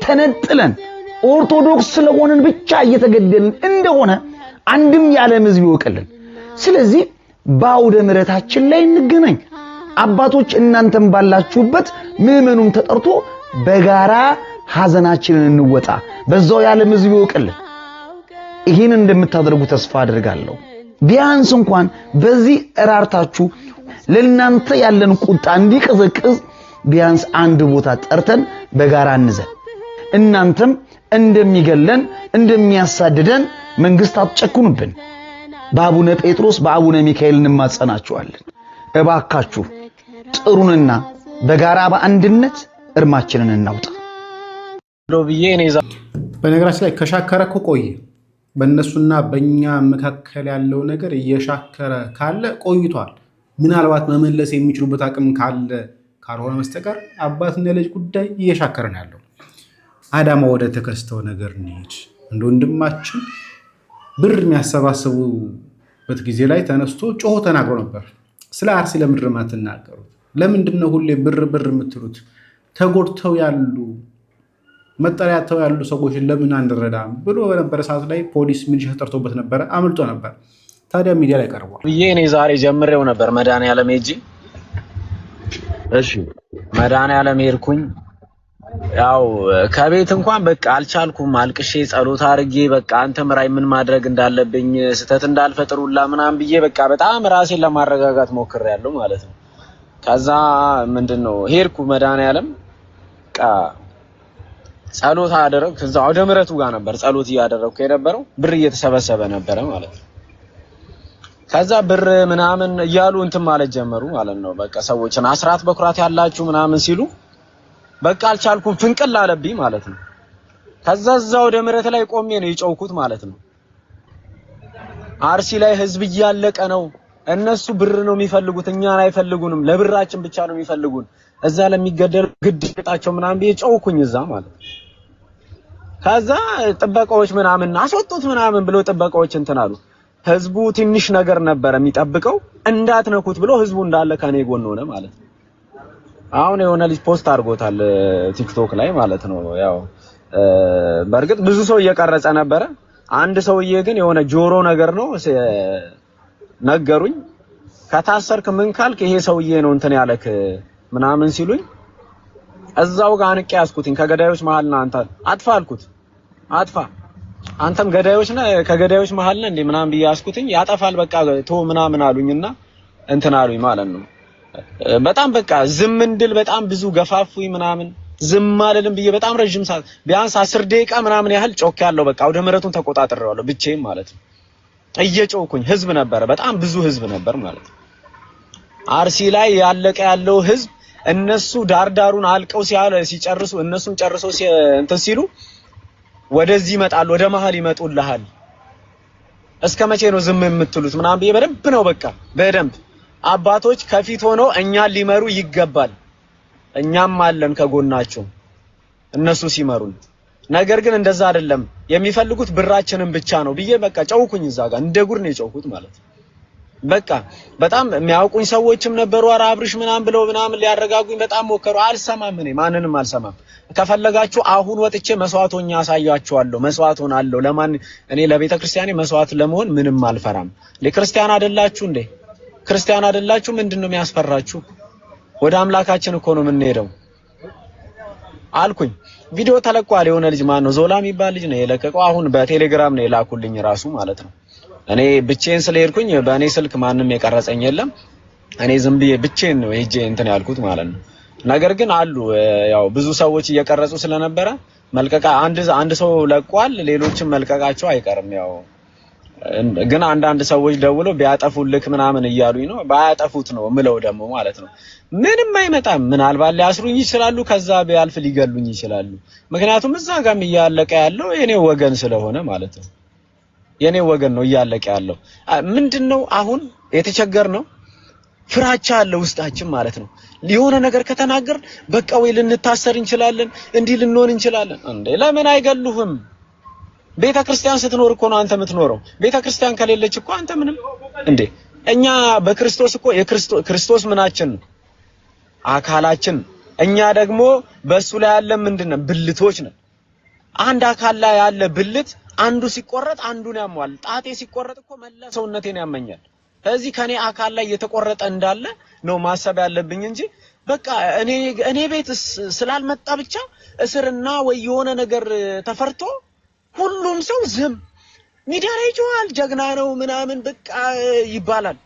ተነጥለን ኦርቶዶክስ ስለሆነን ብቻ እየተገደልን እንደሆነ አንድም የዓለም ህዝብ ይወቅልን። ስለዚህ በአውደ ምሕረታችን ላይ እንገናኝ። አባቶች እናንተም ባላችሁበት ምዕመኑም ተጠርቶ በጋራ ሐዘናችንን እንወጣ። በዛው የዓለም ህዝብ ይወቅልን። ይሄን እንደምታደርጉ ተስፋ አድርጋለሁ። ቢያንስ እንኳን በዚህ እራርታችሁ ለእናንተ ያለን ቁጣ እንዲቀዘቅዝ ቢያንስ አንድ ቦታ ጠርተን በጋራ እንዘን። እናንተም እንደሚገለን እንደሚያሳድደን መንግስት አትጨክኑብን። በአቡነ ጴጥሮስ በአቡነ ሚካኤል እንማጸናችኋለን። እባካችሁ ጥሩንና በጋራ በአንድነት እርማችንን እናውጣ። በነገራችን ላይ ከሻከረ እኮ ቆየ። በእነሱና በእኛ መካከል ያለው ነገር እየሻከረ ካለ ቆይቷል። ምናልባት መመለስ የሚችሉበት አቅም ካለ ካልሆነ መስተቀር አባትና ልጅ ጉዳይ እየሻከረ ነው ያለው። አዳማ ወደ ተከስተው ነገር እንሂድ። እንደ ወንድማችን ብር የሚያሰባስቡበት ጊዜ ላይ ተነስቶ ጮሆ ተናግሮ ነበር። ስለ አርሲ ለምንድን ነው የማትናገሩት? ለምንድን ነው ሁሌ ብር ብር የምትሉት? ተጎድተው ያሉ መጠለያ ተው ያሉ ሰዎችን ለምን አንረዳም ብሎ በነበረ ሰዓት ላይ ፖሊስ ሚሊሻ ተጠርቶበት ነበረ፣ አምልጦ ነበር። ታዲያ ሚዲያ ላይ ቀርቧል። እኔ ዛሬ ጀምሬው ነበር መድኃኒዓለም ሄጄ፣ እሺ መድኃኒዓለም ሄድኩኝ። ያው ከቤት እንኳን በቃ አልቻልኩም። አልቅሼ ጸሎት አድርጌ በቃ አንተ ምራይ ምን ማድረግ እንዳለብኝ ስተት እንዳልፈጥሩላ ምናምን ብዬ በቃ በጣም ራሴን ለማረጋጋት ሞክሬያለሁ ማለት ነው። ከዛ ምንድነው ሄድኩ መድኃኒዓለም በቃ ጸሎት አደረኩ። ከዛ ወደ ምረቱ ጋር ነበር ጸሎት እያደረኩ የነበረው፣ ብር እየተሰበሰበ ነበር ማለት ነው። ከዛ ብር ምናምን እያሉ እንትን ማለት ጀመሩ ማለት ነው። በቃ ሰዎችን አስራት በኩራት ያላችሁ ምናምን ሲሉ በቃ አልቻልኩም፣ ፍንቅል አለብኝ ማለት ነው። ከዛ እዛው ወደ ምረት ላይ ቆሜ ነው የጨውኩት ማለት ነው። አርሲ ላይ ህዝብ እያለቀ ነው፣ እነሱ ብር ነው የሚፈልጉት፣ እኛን አይፈልጉንም፣ ለብራችን ብቻ ነው የሚፈልጉን፣ እዛ ለሚገደሉ ግድጣቸው ምናምን ብዬ ጨውኩኝ እዛ ማለት ነው። ከዛ ጥበቃዎች ምናምን አስወጡት ምናምን ብሎ ጥበቃዎች እንትን አሉ። ህዝቡ ትንሽ ነገር ነበር የሚጠብቀው፣ እንዳትነኩት ብሎ ህዝቡ እንዳለ ከኔ ጎን ሆነ ማለት ነው። አሁን የሆነ ልጅ ፖስት አድርጎታል ቲክቶክ ላይ ማለት ነው። ያው በእርግጥ ብዙ ሰው እየቀረጸ ነበረ። አንድ ሰውዬ ግን የሆነ ጆሮ ነገር ነው ነገሩኝ፣ ከታሰርክ ምን ካልክ ይሄ ሰውዬ ነው እንትን ያለክ ምናምን ሲሉኝ እዛው ጋር አንቄ ያስኩትኝ ከገዳዮች መሃል ነው አንተ አጥፋ አልኩት። አጥፋ አንተም ገዳዮች ነህ ከገዳዮች መሃል ነህ እንዴ ምናምን ብዬ ያስኩትኝ። ያጠፋል በቃ ቶ ምናምን አሉኝና እንትን አሉኝ ማለት ነው። በጣም በቃ ዝም እንድል በጣም ብዙ ገፋፉኝ ምናምን፣ ዝም አልልም ብዬ በጣም ረጅም ሰዓት ቢያንስ 10 ደቂቃ ምናምን ያህል ጮክ ያለው በቃ ወደ ምረቱን ተቆጣጥሬዋለሁ ብቻዬን ማለት ነው። እየጮኩኝ ህዝብ ነበር፣ በጣም ብዙ ህዝብ ነበር ማለት ነው። አርሲ ላይ ያለቀ ያለው ህዝብ እነሱ ዳርዳሩን አልቀው ሲጨርሱ እነሱን ጨርሰው እንትን ሲሉ ወደዚህ ይመጣሉ፣ ወደ መሃል ይመጡልሃል። እስከ መቼ ነው ዝም የምትሉት ምናምን ብዬ በደንብ ነው በቃ በደንብ አባቶች ከፊት ሆነው እኛን ሊመሩ ይገባል፣ እኛም አለን ከጎናቸው እነሱ ሲመሩን። ነገር ግን እንደዛ አይደለም የሚፈልጉት ብራችንን ብቻ ነው ብዬ በቃ ጨውኩኝ እዛ ጋር እንደ ጉድ ነው የጨውኩት ማለት ነው። በቃ በጣም የሚያውቁኝ ሰዎችም ነበሩ፣ ኧረ አብርሽ ምናምን ብለው ምናምን ሊያረጋጉኝ በጣም ሞከሩ። አልሰማም፣ እኔ ማንንም አልሰማም። ከፈለጋችሁ አሁን ወጥቼ መስዋዕቶኛ አሳያችኋለሁ፣ መስዋዕት ሆናለሁ። ለማን እኔ ለቤተ ክርስቲያኔ መስዋዕት ለመሆን ምንም አልፈራም። ለክርስቲያን አይደላችሁ እንዴ? ክርስቲያን አይደላችሁ? ምንድነው የሚያስፈራችሁ? ወደ አምላካችን እኮ ነው የምንሄደው አልኩኝ። ቪዲዮ ተለቋል። የሆነ ልጅ ማን ነው ዞላ የሚባል ልጅ ነው የለቀቀው። አሁን በቴሌግራም ነው የላኩልኝ ራሱ ማለት ነው። እኔ ብቻዬን ስለሄድኩኝ በእኔ ስልክ ማንም የቀረጸኝ የለም። እኔ ዝም ብዬ ብቻዬን ነው ሄጄ እንትን ያልኩት ማለት ነው። ነገር ግን አሉ ያው ብዙ ሰዎች እየቀረጹ ስለነበረ መልቀቃ አንድ ሰው ለቋል፣ ሌሎችም መልቀቃቸው አይቀርም። ያው ግን አንዳንድ ሰዎች ደውለው ቢያጠፉልክ ምናምን እያሉኝ ነው። ባያጠፉት ነው ምለው ደግሞ ማለት ነው። ምንም አይመጣም። ምናልባት ሊያስሩኝ ይችላሉ፣ ከዛ ቢያልፍ ሊገሉኝ ይችላሉ። ምክንያቱም እዛ ጋርም እያለቀ ያለው የኔ ወገን ስለሆነ ማለት ነው። የኔ ወገን ነው እያለቀ ያለው። ምንድነው አሁን የተቸገርነው? ፍራቻ አለ ውስጣችን ማለት ነው። ሊሆነ ነገር ከተናገር በቃ ወይ ልንታሰር እንችላለን፣ እንዲህ ልንሆን እንችላለን። እንዴ ለምን አይገሉህም? ቤተ ክርስቲያን ስትኖር እኮ ነው አንተ የምትኖረው። ቤተ ክርስቲያን ከሌለች እኮ አንተ ምንም እንዴ። እኛ በክርስቶስ እኮ ክርስቶስ ምናችን ነው? አካላችን። እኛ ደግሞ በሱ ላይ ያለ ምንድነው? ብልቶች ነን። አንድ አካል ላይ ያለ ብልት አንዱ ሲቆረጥ አንዱን ያሟል። ጣቴ ሲቆረጥ እኮ መላ ሰውነቴን ያመኛል። ስለዚህ ከኔ አካል ላይ የተቆረጠ እንዳለ ነው ማሰብ ያለብኝ እንጂ በቃ እኔ ቤት ስላልመጣ ብቻ እስርና ወይ የሆነ ነገር ተፈርቶ ሁሉም ሰው ዝም ሚዲያ ላይ ይጮሃል፣ ጀግና ነው ምናምን በቃ ይባላል።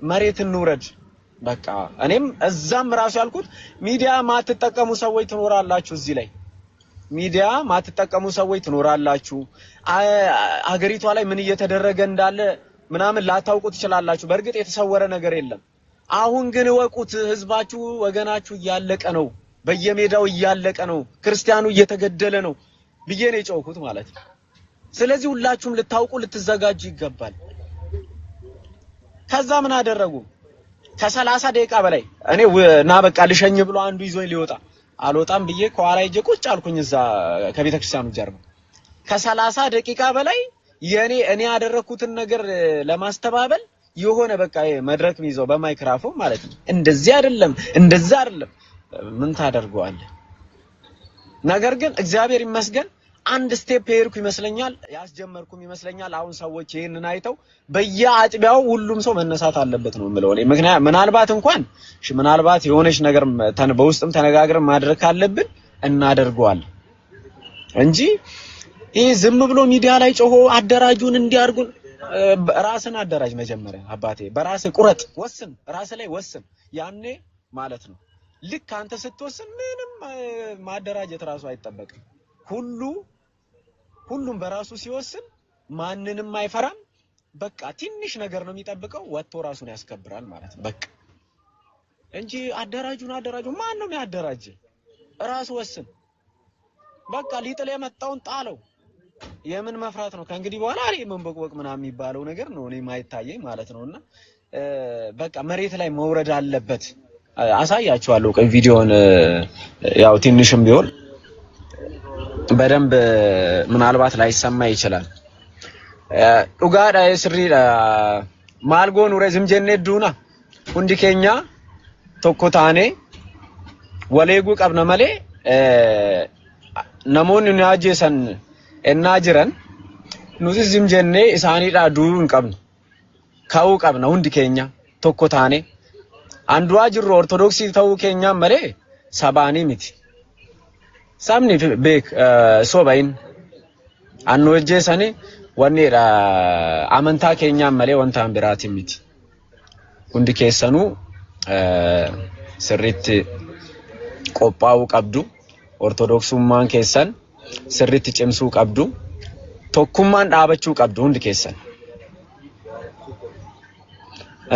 መሬት እንውረድ በቃ። እኔም እዛም ራሱ ያልኩት ሚዲያ ማትጠቀሙ ሰዎች ትኖራላችሁ፣ እዚህ ላይ ሚዲያ ማትጠቀሙ ሰዎች ትኖራላችሁ። አገሪቷ ላይ ምን እየተደረገ እንዳለ ምናምን ላታውቁ ትችላላችሁ። በእርግጥ የተሰወረ ነገር የለም። አሁን ግን ወቁት፣ ህዝባችሁ ወገናችሁ እያለቀ ነው፣ በየሜዳው እያለቀ ነው፣ ክርስቲያኑ እየተገደለ ነው ብዬ ነው የጮህኩት ማለት ነው። ስለዚህ ሁላችሁም ልታውቁ ልትዘጋጁ ይገባል። ከዛ ምን አደረጉ? ከ30 ደቂቃ በላይ እኔ እና በቃ ልሸኝ ብሎ አንዱ ይዞኝ ሊወጣ አልወጣም ብዬ ከኋላ ሂጄ ቁጭ አልኩኝ እዛ ከቤተክርስቲያኑ ጀርባ። ከ30 ደቂቃ በላይ እኔ ያደረኩትን ነገር ለማስተባበል የሆነ በቃ መድረክ ይዘው በማይክራፎን ማለት ነው። እንደዚህ አይደለም እንደዛ አይደለም። ምን ታደርገዋለህ? ነገር ግን እግዚአብሔር ይመስገን አንድ ስቴፕ ሄድኩ ይመስለኛል ያስጀመርኩም ይመስለኛል አሁን ሰዎች ይሄንን አይተው በየአጥቢያው ሁሉም ሰው መነሳት አለበት ነው የምለው እኔ ምናልባት እንኳን ምናልባት የሆነች ነገር በውስጥም ተነጋግረን ማድረግ ካለብን እናደርገዋለን እንጂ ይሄ ዝም ብሎ ሚዲያ ላይ ጮሆ አደራጁን እንዲያርጉን ራስን አደራጅ መጀመሪያ አባቴ በራስ ቁረጥ ወስን ራስ ላይ ወስን ያኔ ማለት ነው ልክ አንተ ስትወስን ምንም ማደራጀት ራሱ አይጠበቅም ሁሉም በራሱ ሲወስን ማንንም አይፈራም በቃ ትንሽ ነገር ነው የሚጠብቀው ወጥቶ ራሱን ያስከብራል ማለት ነው በቃ እንጂ አደራጁን ማን ነው የሚያደራጅ ራስ ወስን በቃ ሊጥል የመጣውን ጣለው የምን መፍራት ነው ከእንግዲህ በኋላ አሪ መንበቅበቅ ምናምን የሚባለው ነገር ነው እኔ ማይታየኝ ማለት ነውና በቃ መሬት ላይ መውረድ አለበት አሳያችኋለሁ ቪዲዮን ያው ትንሽም ቢሆን በደንብ ምናልባት ላይሰማ ይችላል ኡጋዳ የስሪ ማልጎን ወረዝም ጀነት ዱና ሁንዲ ኬኛ ቶኮታኔ ወሌጉ ቀብነ መሌ ነሞን ናጄሰን እና ጅረን ኑዝም ጀኔ ኢሳኒዳ ዱን ቀብነ ካው ቀብነ ሁንዲ ኬኛ ቶኮታኔ አንዱ አጅሮ ኦርቶዶክስ ተው ኬኛ መሌ ሰባኒ ሚቲ ሳምኒ ቤክ ሶባይን አንወጄ ሰኔ ወኔራ አመንታ ኬኛ መሌ ወንታን ብራት ሚቲ ሁንዲ ኬሰኑ ስሪት ቆጳው ቀብዱ ኦርቶዶክሱማን ኬሰን ስሪት ጭምሱ ቀብዱ ቶኩማን ዳበቹ ቀብዱ ሁንዲ ኬሰን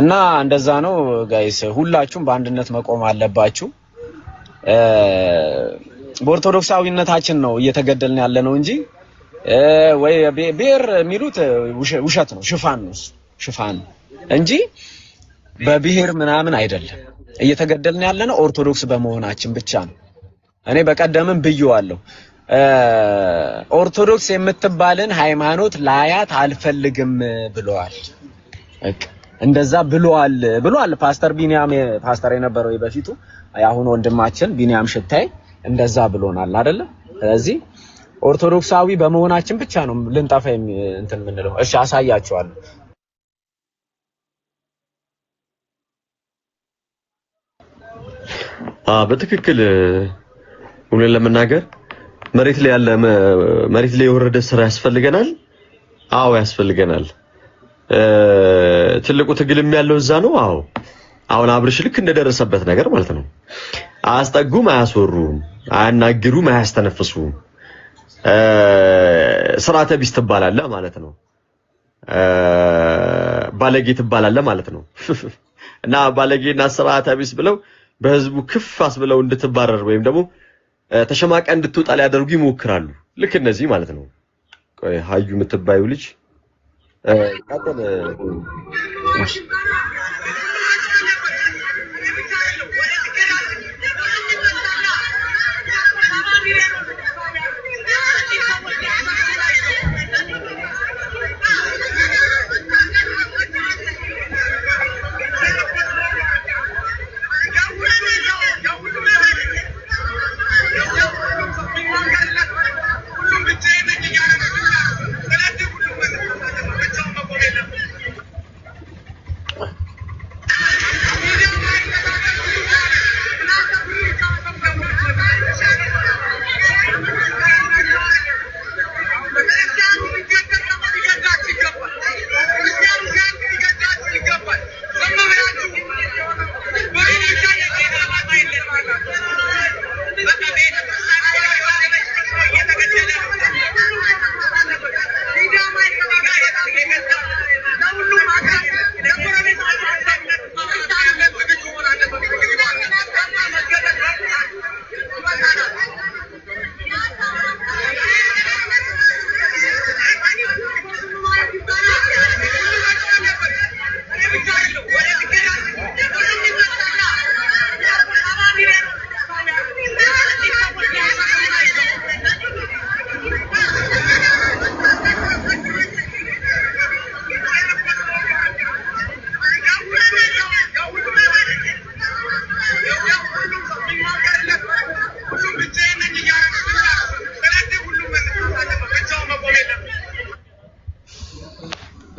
እና እንደዛ ነው ጋይስ ሁላችሁም በአንድነት መቆም አለባችሁ በኦርቶዶክሳዊነታችን ነው እየተገደልን ያለ ነው እንጂ ወይ ብሔር የሚሉት ውሸት ነው ሽፋን እንጂ በብሔር ምናምን አይደለም እየተገደልን ያለ ነው ኦርቶዶክስ በመሆናችን ብቻ ነው እኔ በቀደምም ብየዋለሁ ኦርቶዶክስ የምትባልን ሃይማኖት ላያት አልፈልግም ብለዋል በቃ እንደዛ ብለዋል ፓስተር ቢኒያም ፓስተር የነበረው በፊቱ ያሁን ወንድማችን ቢኒያም ሽታይ እንደዛ ብሎናል አይደለ ስለዚህ ኦርቶዶክሳዊ በመሆናችን ብቻ ነው ልንጣፋ እንትን ምንለው እሺ አሳያችኋለሁ በትክክል ሁሉን ለመናገር መሬት ላይ የወረደ ስራ ያስፈልገናል አዎ ያስፈልገናል ትልቁ ትግልም ያለው እዛ ነው አዎ አሁን አብርሽ ልክ እንደደረሰበት ነገር ማለት ነው አያስጠጉም አያስወሩም አያናግሩም አያስተነፍሱም ስርዓተ ቢስ ትባላለህ ማለት ነው ባለጌ ትባላለህ ማለት ነው እና ባለጌና ስርዓተ ቢስ ብለው በህዝቡ ክፋስ ብለው እንድትባረር ወይም ደግሞ ተሸማቀ እንድትወጣ ሊያደርጉ ይሞክራሉ ልክ እነዚህ ማለት ነው ቆይ ሀዩ የምትባዩ ልጅ ቀጥል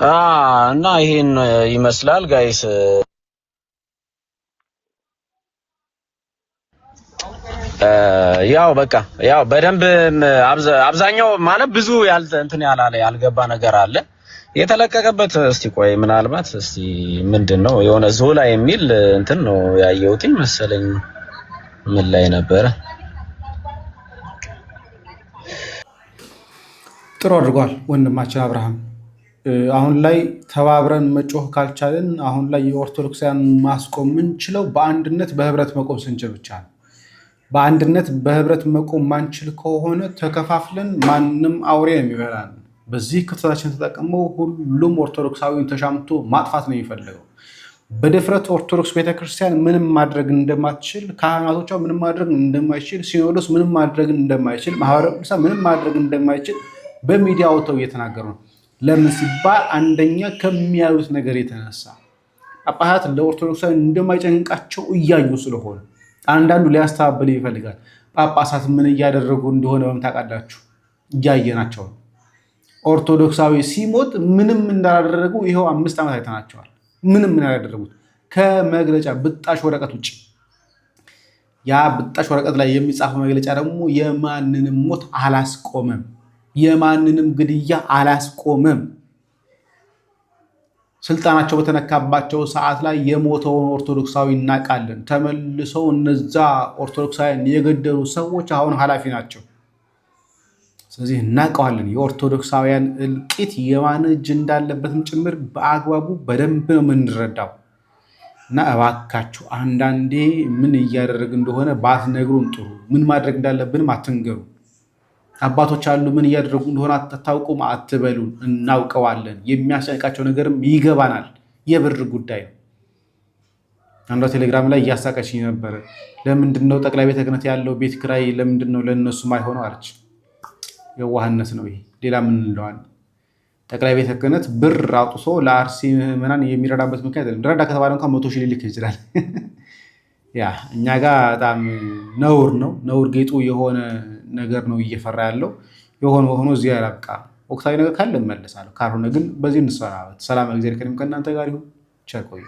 እና ይሄን ይመስላል ጋይስ። ያው በቃ ያው በደንብ አብዛኛው ማለት ብዙ እንትን ያልገባ ነገር አለ የተለቀቀበት። እስቲ ቆይ ምናልባት እስቲ ምንድነው የሆነ ዞላ የሚል እንትን ነው ያየሁት መሰለኝ። ምን ላይ ነበረ? ጥሩ አድርጓል ወንድማችን አብርሃም። አሁን ላይ ተባብረን መጮህ ካልቻለን አሁን ላይ የኦርቶዶክሳውያን ማስቆም የምንችለው በአንድነት በህብረት መቆም ስንችል ብቻ ነው። በአንድነት በህብረት መቆም ማንችል ከሆነ ተከፋፍለን ማንም አውሬ የሚበላን በዚህ ክፍተታችን ተጠቅመው ሁሉም ኦርቶዶክሳዊን ተሻምቶ ማጥፋት ነው የሚፈልገው። በድፍረት ኦርቶዶክስ ቤተክርስቲያን ምንም ማድረግ እንደማትችል፣ ካህናቶቿ ምንም ማድረግ እንደማይችል፣ ሲኖዶስ ምንም ማድረግ እንደማይችል፣ ማህበረ ቅዱሳን ምንም ማድረግ እንደማይችል በሚዲያ ወጥተው እየተናገሩ ነው። ለምን ሲባል አንደኛ ከሚያዩት ነገር የተነሳ ጳጳሳት ለኦርቶዶክሳውያን እንደማይጨንቃቸው እያዩ ስለሆነ። አንዳንዱ ሊያስተባብል ይፈልጋል። ጳጳሳት ምን እያደረጉ እንደሆነ በምታውቃላችሁ እያየናቸው ነው። ኦርቶዶክሳዊ ሲሞት ምንም እንዳላደረጉ ይኸው 5 ዓመት አይተናቸዋል። ምንም ያላደረጉት ከመግለጫ ብጣሽ ወረቀት ውጭ። ያ ብጣሽ ወረቀት ላይ የሚጻፈው መግለጫ ደግሞ የማንንም ሞት አላስቆመም፣ የማንንም ግድያ አላስቆመም። ስልጣናቸው በተነካባቸው ሰዓት ላይ የሞተውን ኦርቶዶክሳዊ እናውቃለን። ተመልሰው እነዛ ኦርቶዶክሳውያን የገደሉ ሰዎች አሁን ኃላፊ ናቸው። ስለዚህ እናውቀዋለን። የኦርቶዶክሳውያን እልቂት የማን እጅ እንዳለበትም ጭምር በአግባቡ በደንብ ነው የምንረዳው። እና እባካችሁ አንዳንዴ ምን እያደረግ እንደሆነ ባትነግሩን ጥሩ። ምን ማድረግ እንዳለብንም አትንገሩ። አባቶች አሉ ምን እያደረጉ እንደሆነ አታውቁም አትበሉን። እናውቀዋለን። የሚያስጨንቃቸው ነገርም ይገባናል። የብር ጉዳይ ነው። አንዷ ቴሌግራም ላይ እያሳቀችኝ ነበረ። ለምንድነው ጠቅላይ ቤተ ክህነት ያለው ቤት ክራይ ለምንድነው ለነሱ ማይሆነው አለች። የዋህነት ነው ይሄ፣ ሌላ ምን እንለዋለን? ጠቅላይ ቤተ ክህነት ብር አውጥቶ ለአርሲ ምዕመናን የሚረዳበት ምክንያት አይደለም። ረዳ ከተባለ እንኳን 100 ሺህ ሊልክ ይችላል። ያ እኛ ጋር በጣም ነውር ነው። ነውር ጌጡ የሆነ ነገር ነው እየፈራ ያለው። የሆነ ሆኖ እዚህ ያላብቃ። ወቅታዊ ነገር ካለ እመለሳለሁ፣ ካልሆነ ግን በዚህ እንሰናበት። ሰላም እግዚአብሔር ከእናንተ ጋር ይሁን። ቸር ቆዩ።